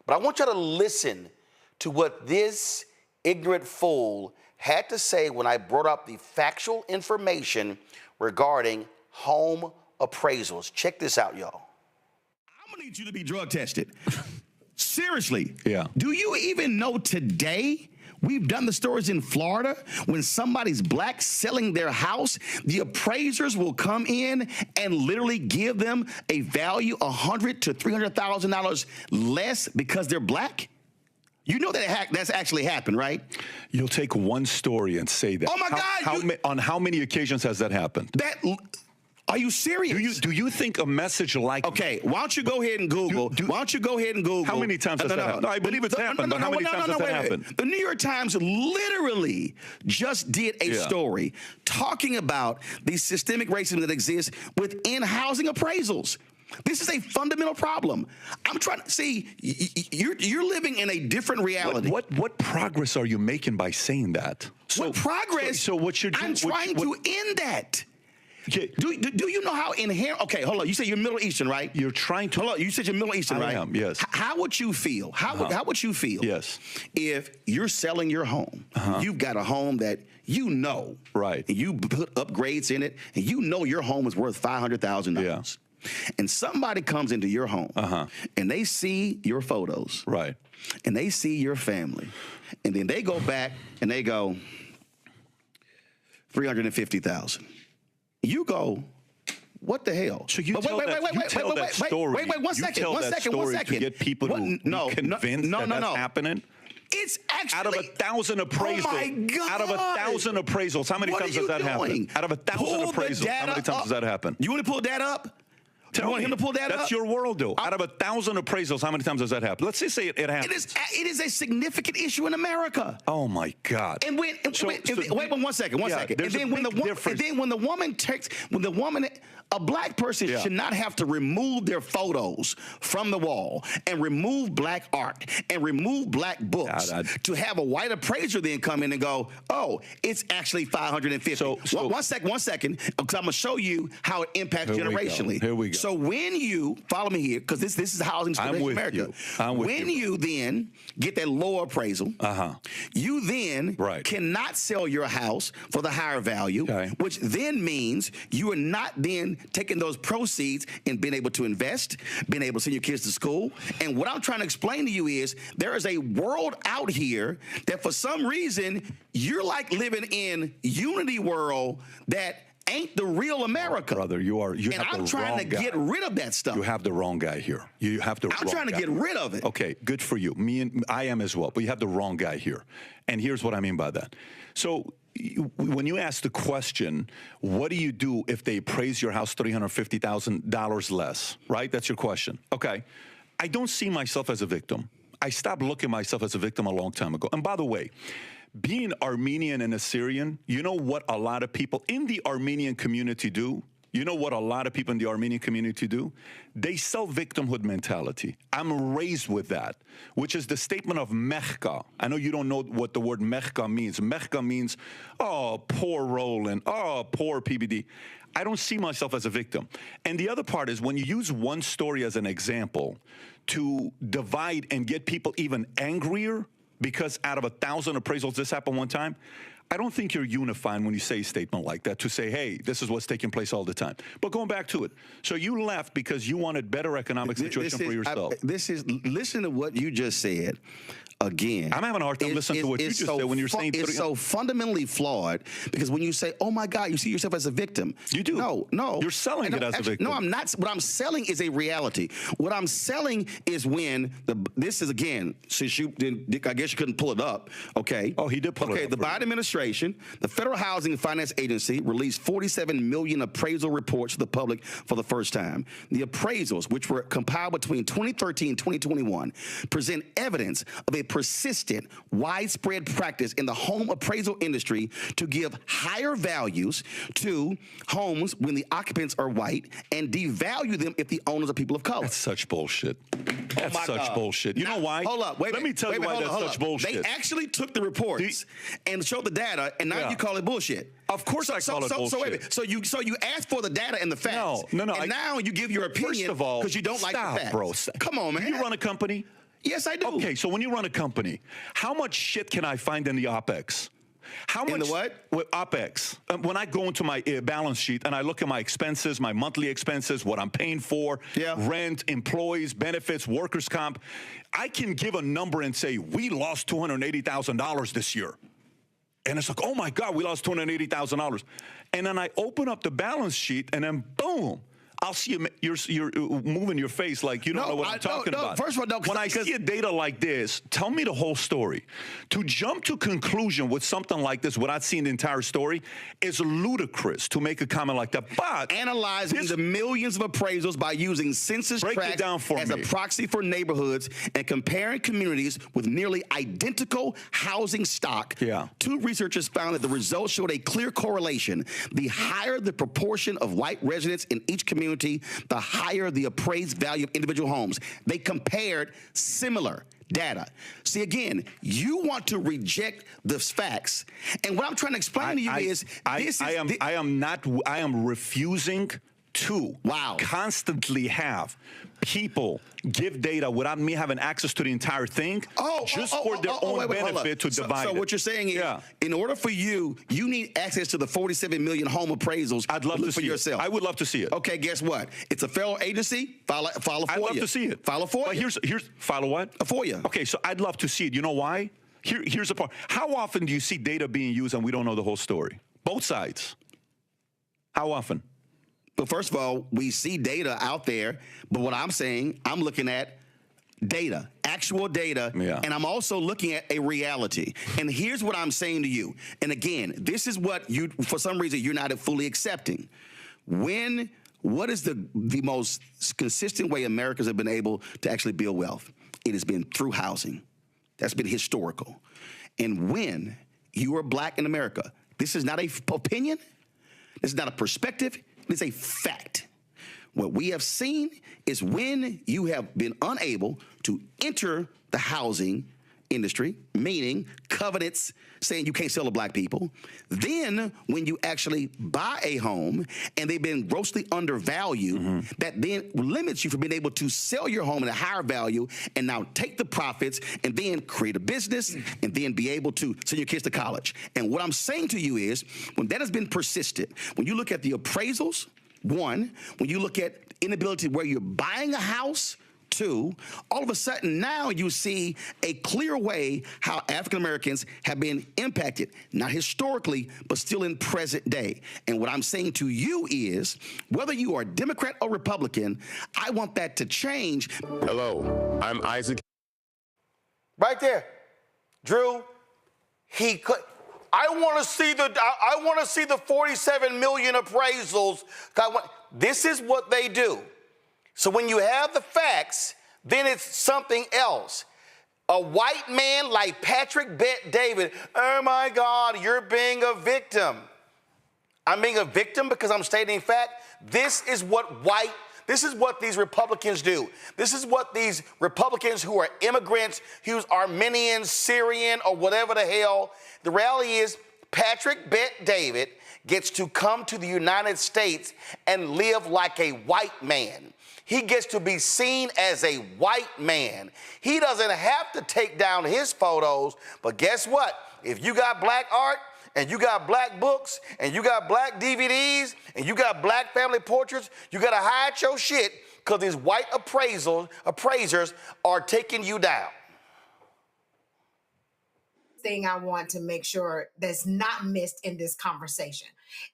But I want y'all to listen to what this ignorant fool had to say when I brought up the factual information regarding home appraisals. Check this out, y'all. I'm gonna need you to be drug tested. Seriously. Yeah. Do you even know today? We've done the stories in Florida when somebody's black selling their house, the appraisers will come in and literally give them a value $100,000 to $300,000 less because they're black. You know that that's actually happened, right? You'll take one story and say that. Oh my God! On how many occasions has that happened? Are you serious? Do you think a message like okay? Why don't you go ahead and Google? Why don't you go ahead and Google? How many times has that happened? No, I believe it's happened, but how many times has that happened? The New York Times literally just did a story talking about the systemic racism that exists within housing appraisals. This is a fundamental problem. I'm trying to see you're living in a different reality. What progress are you making by saying that? What progress? So what you're doing? I'm trying to end that. Okay. Do you know how inherent? Okay, hold on. You said you're Middle Eastern, right? You're trying to. Hold on. You said you're Middle Eastern, right? I am. Yes. How would you feel? How would you feel? Yes. If you're selling your home, you've got a home that you know, right? And you put upgrades in it, and you know your home is worth $500,000. Yeah. And somebody comes into your home, and they see your photos, right? And they see your family, and then they go back and they go $350,000. You go, what the hell? So you tell that story. Wait, one second. To get people to be convinced that that's happening. It's actually out of 1,000 appraisals. Oh my God. Out of 1,000 appraisals, how many times does that happen? Out of 1,000 appraisals, how many times does that happen? You want to pull that up? You want him to pull that up? That's your world, though. Out of 1,000 appraisals, how many times does that happen? Let's just say it happens. It is a significant issue in America. Oh my God! And wait, one second. And then when the woman, a black person should not have to remove their photos from the wall and remove black art and remove black books to have a white appraiser then come in and go, oh, it's actually $550. One second, because I'm gonna show you how it impacts generationally. Here we go. So when you follow me here, because this is housing in America. When you then get that lower appraisal, you then cannot sell your house for the higher value, which then means you are not then taking those proceeds and being able to invest, being able to send your kids to school. And what I'm trying to explain to you is there is a world out here that for some reason you're like living in Unity world that ain't the real America. Brother, I'm trying to get rid of that stuff. You have the wrong guy here. You have the wrong guy. I'm trying to get rid of it. Okay, good for you. I am as well, but you have the wrong guy here. And here's what I mean by that. So when you ask the question, what do you do if they appraise your house $350,000 less, right? That's your question. Okay. I don't see myself as a victim. I stopped looking at myself as a victim a long time ago. And by the way, being Armenian and Assyrian, you know what a lot of people in the Armenian community do? You know what a lot of people in the Armenian community do? They sell victimhood mentality. I'm raised with that, which is the statement of mechka. I know you don't know what the word mechka means. Mechka means, oh, poor Roland, oh, poor PBD. I don't see myself as a victim. And the other part is when you use one story as an example to divide and get people even angrier because out of 1,000 appraisals this happened one time, I don't think you're unifying when you say a statement like that to say, hey, this is what's taking place all the time. But going back to it, so you left because you wanted better economic situation for yourself. Listen to what you just said. Again, I'm having a hard time listening to what you just said when you're saying it's so fundamentally flawed because when you say, "Oh my God," you see yourself as a victim. You do. No, you're selling it as a victim. No, I'm not. What I'm selling is a reality. What I'm selling is when this is again. Since you didn't, I guess you couldn't pull it up. Okay. Oh, he did pull it up. Okay. The Biden administration, the Federal Housing and Finance Agency, released 47 million appraisal reports to the public for the first time. The appraisals, which were compiled between 2013 and 2021, present evidence of a persistent, widespread practice in the home appraisal industry to give higher values to homes when the occupants are white and devalue them if the owners are people of color. That's such bullshit. That's such bullshit. You know why? Hold up. Let me tell you why that's such bullshit. They actually took the reports and showed the data, and now you call it bullshit. Of course I call it bullshit. So wait a minute. So you asked for the data and the facts. No. And now you give your opinion first of all, because you don't like the facts. Bro. Come on, man. You run a company? Yes, I do. Okay, so when you run a company, how much shit can I find in the OPEX? How much? In the what? With OPEX. When I go into my balance sheet and I look at my expenses, my monthly expenses, what I'm paying for, rent, employees, benefits, workers' comp, I can give a number and say, we lost $280,000 this year. And it's like, oh my God, we lost $280,000. And then I open up the balance sheet and then boom. I'll see you're moving your face like you don't know what I'm talking about. First of all, when I see a data like this, tell me the whole story. To jump to conclusion with something like this without seeing the entire story is ludicrous to make a comment like that. But analyzing the millions of appraisals by using census tracts as a proxy for neighborhoods and comparing communities with nearly identical housing stock, two researchers found that the results showed a clear correlation. The higher the proportion of white residents in each community, the higher the appraised value of individual homes. They compared similar data. See, again, you want to reject the facts. And what I'm trying to explain to you is I am refusing to constantly have people give data without me having access to the entire thing for their own benefit to divide So what you're saying is, in order for you need access to the 47 million home appraisals. I'd love to see yourself. I would love to see it. Okay, guess what? It's a federal agency. File a FOIA. I'd love to see it. File a FOIA. But here's file a what? A FOIA. Okay, so I'd love to see it. You know why? Here's the part. How often do you see data being used and we don't know the whole story? Both sides. How often? But first of all, we see data out there, but what I'm saying, I'm looking at data, actual data, and I'm also looking at a reality. And here's what I'm saying to you. And again, this is what you, for some reason, you're not fully accepting. What is the most consistent way Americans have been able to actually build wealth? It has been through housing. That's been historical. And when you are black in America, this is not an opinion, this is not a perspective, it's a fact. What we have seen is when you have been unable to enter the housing industry, meaning covenants saying you can't sell to black people, then when you actually buy a home and they've been grossly undervalued, that then limits you from being able to sell your home at a higher value and now take the profits and then create a business and then be able to send your kids to college. And what I'm saying to you is when that has been persistent, when you look at the appraisals, one, when you look at inability where you're buying a house, two, all of a sudden now you see a clear way how African Americans have been impacted, not historically, but still in present day. And what I'm saying to you is, whether you are Democrat or Republican, I want that to change. Hello, I'm Isaac. Right there. Drew, he could. I want to see the 47 million appraisals. This is what they do. So when you have the facts, then it's something else. A white man like Patrick Bet David, oh my God, you're being a victim. I'm being a victim because I'm stating fact. This is what these Republicans do. This is what these Republicans who are immigrants, who's Armenian, Syrian, or whatever the hell. The reality is Patrick Bet David gets to come to the United States and live like a white man. He gets to be seen as a white man. He doesn't have to take down his photos, but guess what? If you got black art, and you got black books, and you got black DVDs, and you got black family portraits, you gotta hide your shit because these white appraisers are taking you down. Thing I want to make sure that's not missed in this conversation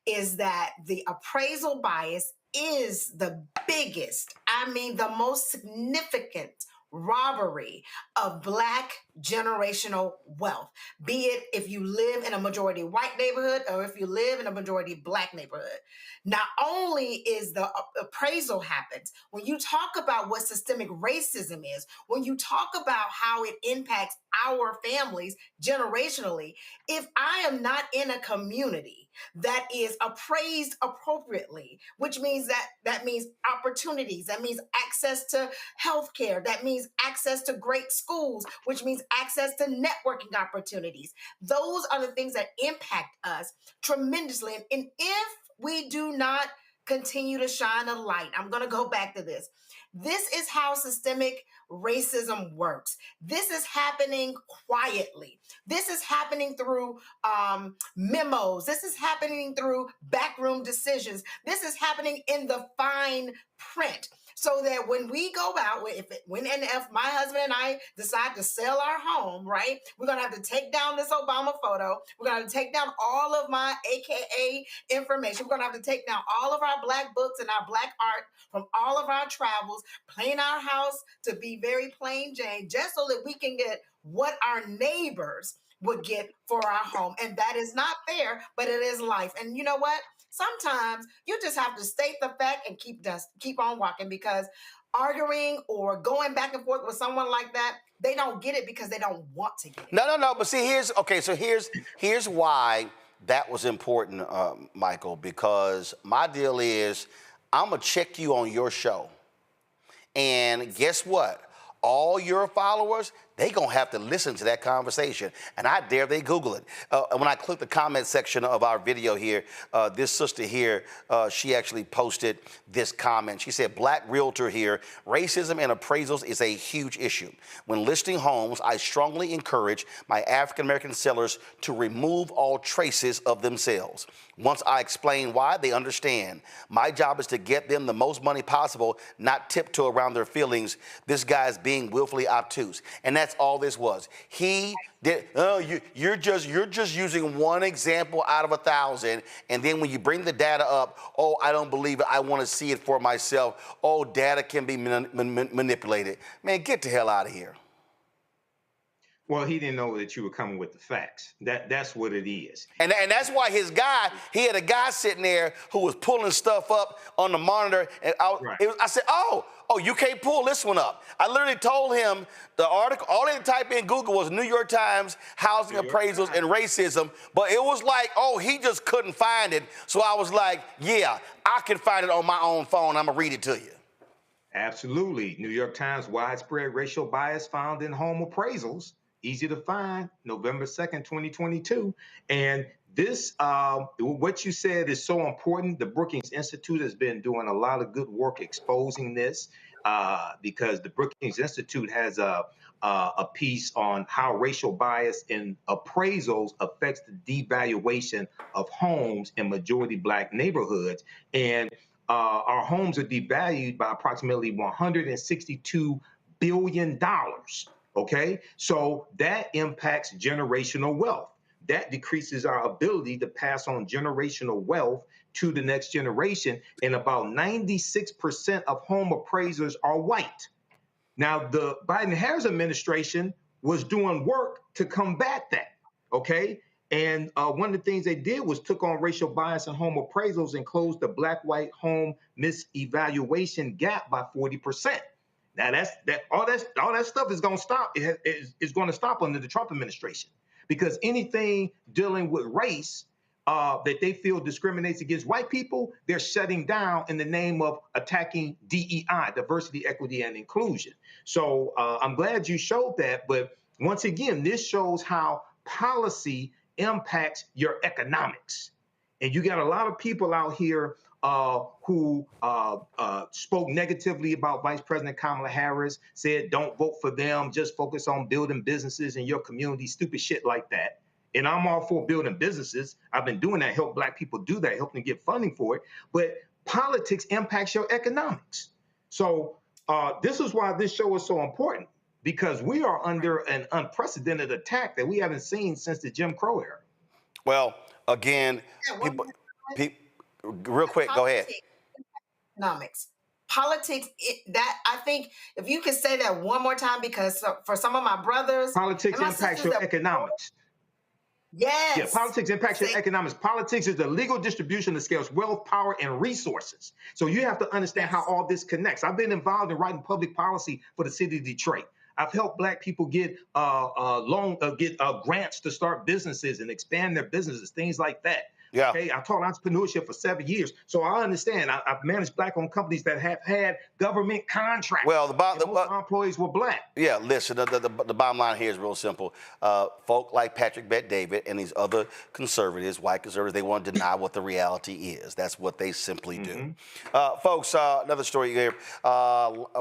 is that the appraisal bias is the biggest, I mean, the most significant robbery of Black generational wealth, be it if you live in a majority white neighborhood or if you live in a majority Black neighborhood. Not only is the appraisal happens, when you talk about what systemic racism is, when you talk about how it impacts our families generationally, if I am not in a community that is appraised appropriately, which means that means opportunities, that means access to healthcare, that means access to great schools, which means access to networking opportunities. Those are the things that impact us tremendously. And if we do not continue to shine a light, I'm going to go back to this. This is how systemic racism works. This is happening quietly. This is happening through memos. This is happening through backroom decisions. This is happening in the fine print. So that when we go out, if my husband and I decide to sell our home, right, we're going to have to take down this Obama photo. We're going to have to take down all of my AKA information. We're going to have to take down all of our Black books and our Black art from all of our travels, paint our house to be very plain Jane, just so that we can get what our neighbors would get for our home. And that is not fair, but it is life. And you know what? Sometimes you just have to state the fact and keep on walking, because arguing or going back and forth with someone like that, they don't get it because they don't want to get it. No. But see, here's why that was important, Michael, because my deal is I'm going to check you on your show. And guess what? All your followers, they gonna have to listen to that conversation, and I dare they Google it. When I click the comment section of our video here, this sister here, she actually posted this comment. She said, Black realtor here, racism and appraisals is a huge issue. When listing homes, I strongly encourage my African-American sellers to remove all traces of themselves. Once I explain why, they understand. My job is to get them the most money possible, not tiptoe around their feelings. This guy's being willfully obtuse. And that's all this was. He did, you're just using one example out of 1,000. And then when you bring the data up, oh, I don't believe it. I want to see it for myself. Oh, data can be manipulated. Man, get the hell out of here. Well, he didn't know that you were coming with the facts. That's what it is. And that's why he had a guy sitting there who was pulling stuff up on the monitor. And I said, oh, you can't pull this one up. I literally told him the article, all they had to type in Google was New York Times, housing appraisals and racism. But it was like, oh, he just couldn't find it. So I was like, yeah, I can find it on my own phone. I'm going to read it to you. Absolutely. New York Times, widespread racial bias found in home appraisals. Easy to find, November 2nd, 2022. And this, what you said is so important. The Brookings Institute has been doing a lot of good work exposing this because the Brookings Institute has a piece on how racial bias in appraisals affects the devaluation of homes in majority Black neighborhoods. And our homes are devalued by approximately $162 billion. Okay, so that impacts generational wealth. That decreases our ability to pass on generational wealth to the next generation. And about 96% of home appraisers are white. Now, the Biden-Harris administration was doing work to combat that. Okay, And one of the things they did was took on racial bias and home appraisals and closed the black-white home misevaluation gap by 40%. Now all that stuff is going to stop. Is going to stop under the Trump administration, because anything dealing with race that they feel discriminates against white people, they're shutting down in the name of attacking DEI, diversity, equity, and inclusion. So I'm glad you showed that. But once again, this shows how policy impacts your economics. And you got a lot of people out here who spoke negatively about Vice President Kamala Harris, said don't vote for them, just focus on building businesses in your community, stupid shit like that. And I'm all for building businesses. I've been doing that, help Black people do that, help them get funding for it. But politics impacts your economics. So this is why this show is so important, because we are under an unprecedented attack that we haven't seen since the Jim Crow era. Well, again, real quick, go ahead. Economics. Politics, that I think if you could say that one more time, because for some of my brothers, politics impacts your economics. Yes. Yeah, politics impacts your economics. Politics is the legal distribution that scales wealth, power, and resources. So you have to understand how all this connects. I've been involved in writing public policy for the city of Detroit. I've helped Black people get grants to start businesses and expand their businesses, things like that. Yeah. Okay. I taught entrepreneurship for 7 years, so I understand. I've managed Black-owned companies that have had government contracts. Well, most of our employees were Black. Yeah. Listen, the bottom line here is real simple. Folk like Patrick Bet-David and these other conservatives, white conservatives, they want to deny what the reality is. That's what they simply do. Folks, another story here.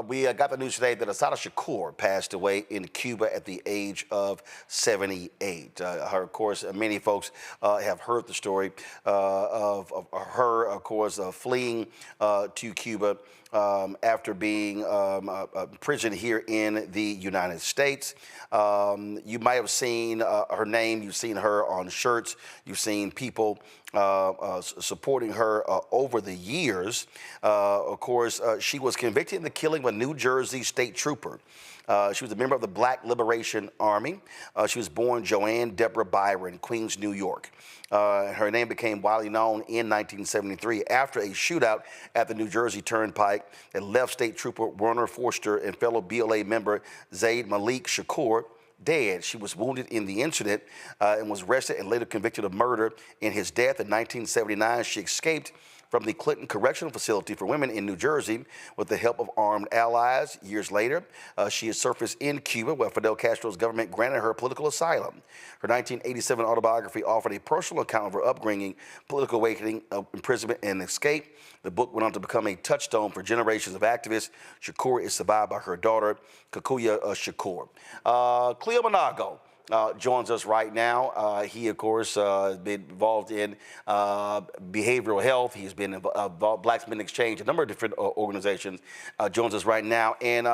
We got the news today that Assata Shakur passed away in Cuba at the age of 78. Of course, many folks have heard the story of her, of course, fleeing to Cuba after being imprisoned here in the United States. You might have seen her name. You've seen her on shirts. You've seen people supporting her over the years. Of course, she was convicted in the killing of a New Jersey state trooper. She was a member of the Black Liberation Army. She was born Joanne Deborah Byron, Queens, New York. Her name became widely known in 1973 after a shootout at the New Jersey Turnpike that left State Trooper Werner Forster and fellow BLA member Zaid Malik Shakur dead. She was wounded in the incident and was arrested and later convicted of murder. In his death in 1979, she escaped from the Clinton Correctional Facility for Women in New Jersey with the help of armed allies. Years later, she has surfaced in Cuba, where Fidel Castro's government granted her political asylum. Her 1987 autobiography offered a personal account of her upbringing, political awakening, imprisonment, and escape. The book went on to become a touchstone for generations of activists. Shakur is survived by her daughter, Kukuya Shakur. Cleo Monago joins us right now. He, of course, has been involved in behavioral health. He's been involved Blacks Men Exchange, a number of different organizations. Joins us right now. And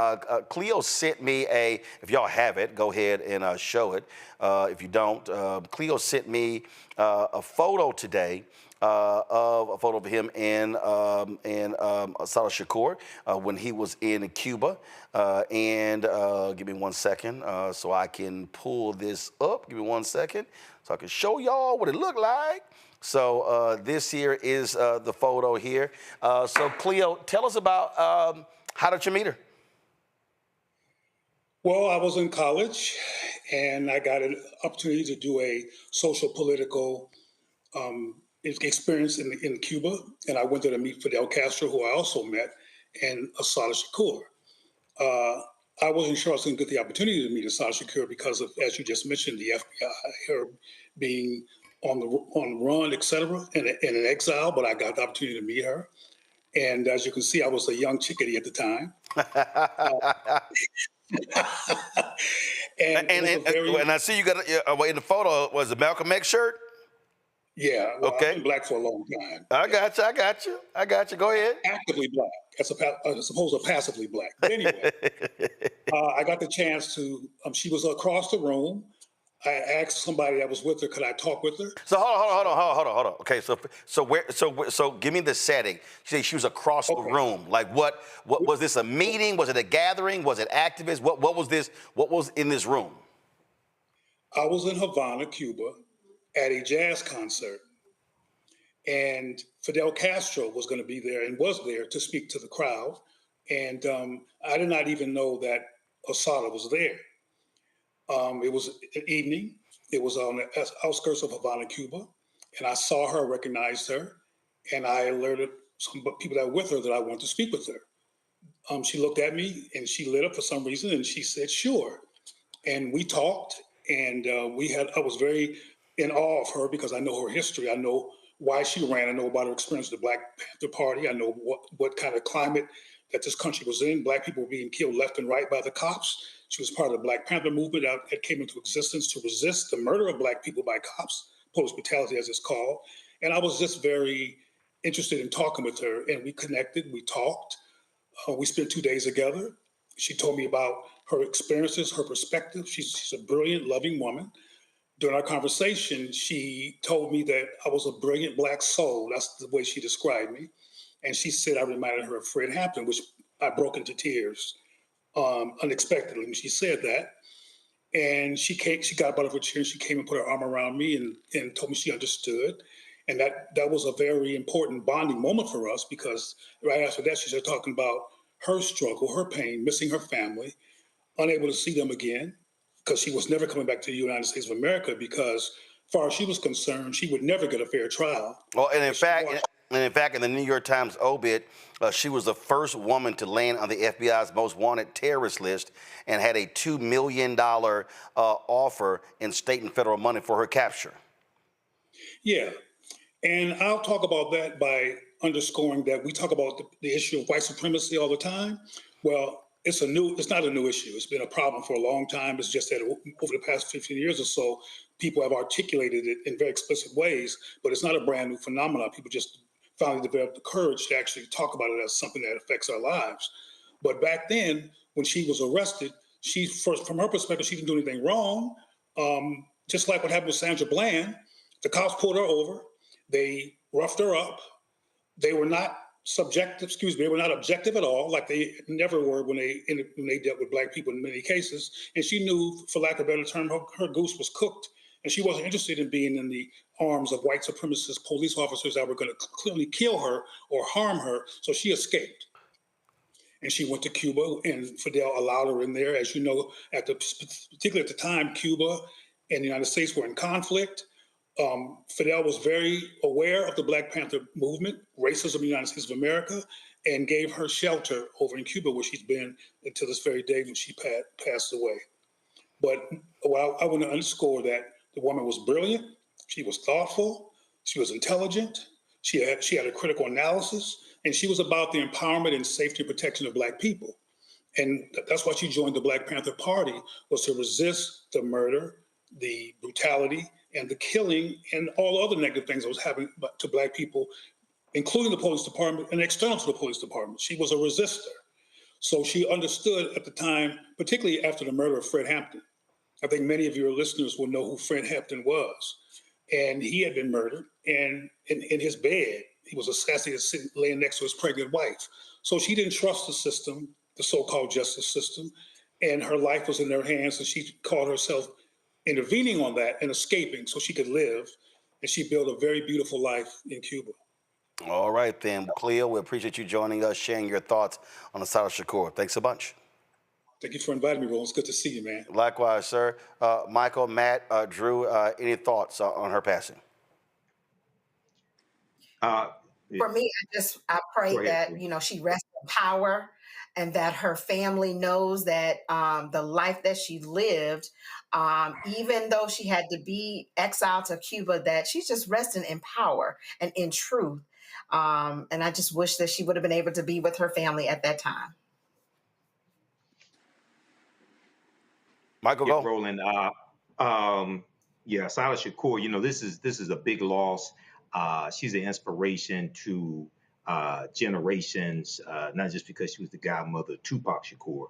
Cleo sent me if y'all have it, go ahead and show it. If you don't, Cleo sent me a photo today of him and Assata Shakur when he was in Cuba. Give me 1 second so I can pull this up. Give me 1 second so I can show y'all what it looked like. So this here is the photo here. So Cleo, tell us about how did you meet her? Well, I was in college and I got an opportunity to do a social political experience in Cuba, and I went there to meet Fidel Castro, who I also met, and Assata Shakur. I wasn't sure I was going to get the opportunity to meet Assata Shakur because of, as you just mentioned, the FBI, her being on the run, et cetera, and in exile, but I got the opportunity to meet her. And as you can see, I was a young chickadee at the time. And I see you got in the photo, was it Malcolm X shirt? Yeah, well, okay. I've been Black for a long time. I got you. Go ahead. Actively Black, as opposed to passively Black. But anyway, I got the chance to, she was across the room. I asked somebody that was with her, could I talk with her? So hold on. Okay, so give me the setting. You say she was across the room. Like what was this, a meeting? Was it a gathering? Was it activists? What was this? What was in this room? I was in Havana, Cuba, at a jazz concert. And Fidel Castro was going to be there and was there to speak to the crowd. And I did not even know that Assata was there. It was an evening. It was on the outskirts of Havana, Cuba. And I saw her, recognized her, and I alerted some people that were with her that I wanted to speak with her. She looked at me and she lit up for some reason and she said, sure. And we talked and I was very in awe of her because I know her history. I know why she ran. I know about her experience with the Black Panther Party. I know what kind of climate that this country was in. Black people were being killed left and right by the cops. She was part of the Black Panther movement that came into existence to resist the murder of Black people by cops, police brutality as it's called. And I was just very interested in talking with her, and we connected, we talked. We spent 2 days together. She told me about her experiences, her perspective. She's a brilliant, loving woman. During our conversation, she told me that I was a brilliant Black soul. That's the way she described me. And she said I reminded her of Fred Hampton, which I broke into tears unexpectedly when she said that. And she got out of her chair and she came and put her arm around me and told me she understood. And that was a very important bonding moment for us because right after that, she started talking about her struggle, her pain, missing her family, unable to see them again because she was never coming back to the United States of America because as far as she was concerned, she would never get a fair trial. Well, and in fact, in the New York Times obit, she was the first woman to land on the FBI's most wanted terrorist list and had a $2 million offer in state and federal money for her capture. Yeah, and I'll talk about that by underscoring that we talk about the issue of white supremacy all the time. Well, it's not a new issue. It's been a problem for a long time. It's just that over the past 15 years or so, people have articulated it in very explicit ways, but it's not a brand new phenomenon. People just finally developed the courage to actually talk about it as something that affects our lives. But back then, when she was arrested, from her perspective, she didn't do anything wrong. Just like what happened with Sandra Bland, the cops pulled her over. They roughed her up. They were not they were not objective at all, like they never were when they dealt with Black people in many cases. And she knew, for lack of a better term, her goose was cooked. And she wasn't interested in being in the arms of white supremacist police officers that were going to clearly kill her or harm her. So she escaped. And she went to Cuba, and Fidel allowed her in there. As you know, particularly at the time, Cuba and the United States were in conflict. Fidel was very aware of the Black Panther movement, racism in the United States of America, and gave her shelter over in Cuba, where she's been until this very day when she passed away. But I want to underscore that the woman was brilliant. She was thoughtful. She was intelligent. She had a critical analysis, and she was about the empowerment and safety and protection of Black people. And that's why she joined the Black Panther Party, was to resist the murder, the brutality, and the killing, and all other negative things that was happening to Black people, including the police department and external to the police department. She was a resistor. So she understood at the time, particularly after the murder of Fred Hampton. I think many of your listeners will know who Fred Hampton was. And he had been murdered, and in his bed, he was assassinated laying next to his pregnant wife. So she didn't trust the system, the so-called justice system, and her life was in their hands, and she called herself intervening on that and escaping so she could live. And she built a very beautiful life in Cuba. All right, then. Cleo, we appreciate you joining us, sharing your thoughts on Assata Shakur. Thanks a bunch. Thank you for inviting me, Roland. It's good to see you, man. Likewise, sir. Michael, Matt, Drew, any thoughts on her passing? For me, I pray that, she rests in power and that her family knows that the life that she lived, even though she had to be exiled to Cuba, that she's just resting in power and in truth. And I just wish that she would have been able to be with her family at that time. Michael, go. Roland, Assata Shakur, this is a big loss. She's an inspiration to generations, not just because she was the godmother of Tupac Shakur,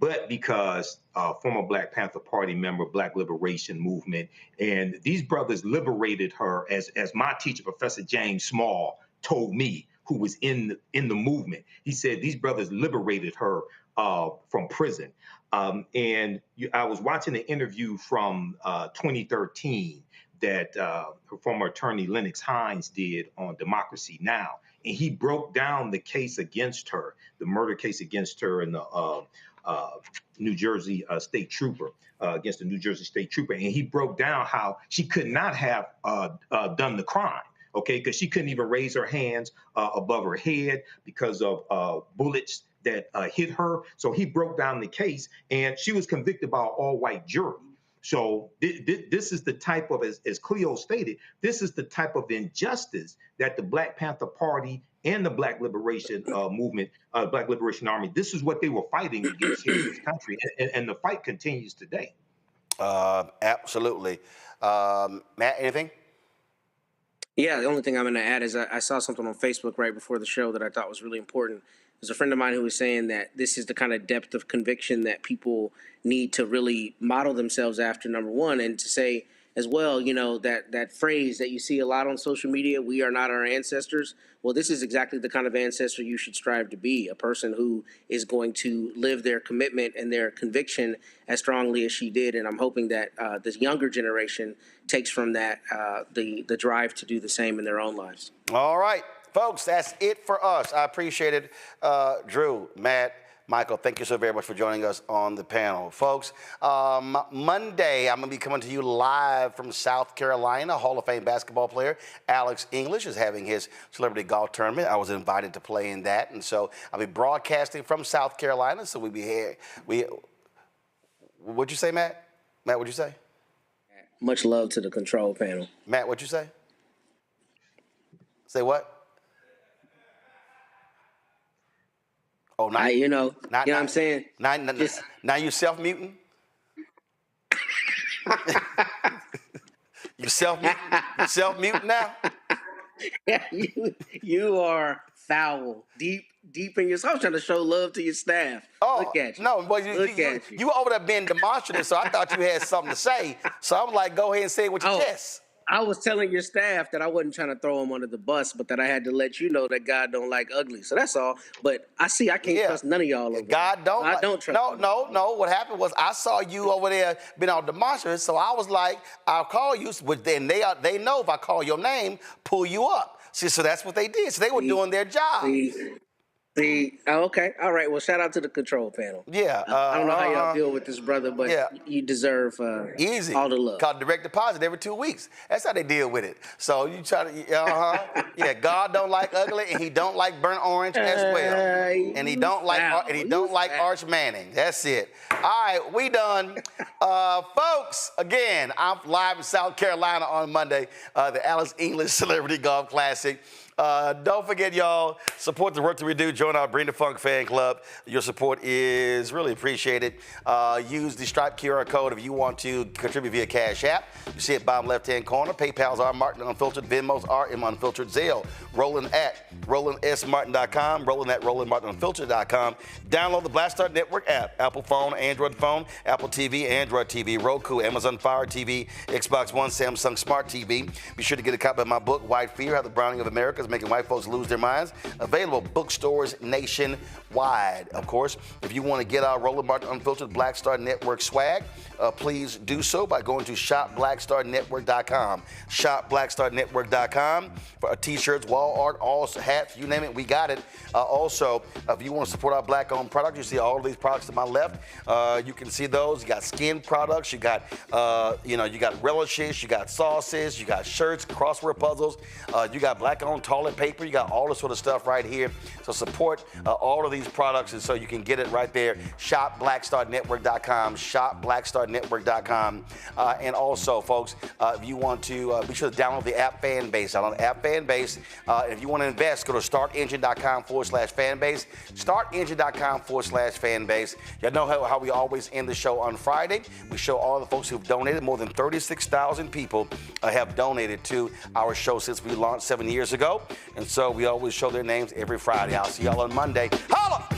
but because former Black Panther Party member, Black Liberation Movement. And these brothers liberated her, as my teacher, Professor James Small, told me, who was in the movement. He said these brothers liberated her from prison. I was watching an interview from 2013 that former attorney Lennox Hines did on Democracy Now! And he broke down the case against her, the murder case against her and the New Jersey state trooper, against the New Jersey state trooper. And he broke down how she could not have done the crime, okay, because she couldn't even raise her hands above her head because of bullets that hit her. So he broke down the case, and she was convicted by an all-white jury. So this is the type of, as Cleo stated, this is the type of injustice that the Black Panther Party and the Black Liberation Movement, Black Liberation Army, this is what they were fighting against here in this country. And the fight continues today. Absolutely. Matt, anything? Yeah, the only thing I'm going to add is I saw something on Facebook right before the show that I thought was really important. There's a friend of mine who was saying that this is the kind of depth of conviction that people need to really model themselves after, number one, and to say as well, you know, that phrase that you see a lot on social media, we are not our ancestors. Well, this is exactly the kind of ancestor you should strive to be, a person who is going to live their commitment and their conviction as strongly as she did. And I'm hoping that this younger generation takes from that the drive to do the same in their own lives. All right, folks, that's it for us. I appreciate it. Drew, Matt, Michael, thank you so very much for joining us on the panel. Folks, Monday, I'm going to be coming to you live from South Carolina. Hall of Fame basketball player Alex English is having his celebrity golf tournament. I was invited to play in that, and so I'll be broadcasting from South Carolina, so we'll be here. What'd you say, Matt? Matt, what'd you say? Much love to the control panel. Matt, what'd you say? Say what? Oh, now you know what I'm saying? Now you self-muting? You self-muting now? Yeah, you are foul, deep in your. I was trying to show love to your staff. Oh, look at you. No, but you over there being demonstrative, so I thought you had something to say. So I'm like, go ahead and say it with your chest. I was telling your staff that I wasn't trying to throw them under the bus, but that I had to let you know that God don't like ugly. So that's all. But I can't trust none of y'all. God don't. I don't trust. No. What happened was I saw you over there being on demonstrative, so I was like, I'll call you. But then they know if I call your name, pull you up. See, so that's what they did. So they were doing their job. Okay. All right. Well, shout out to the control panel. Yeah. I don't know how y'all deal with this, brother, but you deserve easy all the love. Called direct deposit every 2 weeks. That's how they deal with it. So you try to, yeah. God don't like ugly, and He don't like burnt orange as well, and He don't like Arch Manning. That's it. All right, we done, folks. Again, I'm live in South Carolina on Monday. The Alex English Celebrity Golf Classic. Don't forget, y'all, support the work that we do. Join our Bring the Funk fan club. Your support is really appreciated. Use the Stripe QR code if you want to contribute via Cash App. You see it bottom left-hand corner. PayPal's R Martin Unfiltered. Venmo's RM Unfiltered. Zelle. Roland at RolandSMartin.com. Roland at RolandMartinUnfiltered.com. Download the Black Star Network app. Apple phone, Android phone, Apple TV, Android TV, Roku, Amazon Fire TV, Xbox One, Samsung Smart TV. Be sure to get a copy of my book, White Fear, How the Browning of America is Making White Folks Lose Their Minds. Available bookstores nationwide. Of course, if you want to get our Roland Martin Unfiltered Black Star Network swag, please do so by going to shopblackstarnetwork.com. Shopblackstarnetwork.com for t-shirts, wall art, all hats, you name it, we got it. Also, if you want to support our black-owned products, you see all of these products to my left. You can see those. You got skin products. You got, you got relishes. You got sauces. You got shirts, crossword puzzles. You got black-owned toilet paper. You got all this sort of stuff right here. So support all of these products, and so you can get it right there. Shopblackstarnetwork.com. Shopblackstarnetwork.com. And also, folks, if you want to be sure to download the app Fanbase. Download the app Fanbase. If you want to invest, go to startengine.com/fanbase. Startengine.com/fanbase. Y'all know how we always end the show on Friday. We show all the folks who've donated. More than 36,000 people have donated to our show since we launched 7 years ago. And so we always show their names every Friday. I'll see y'all on Monday. Holla!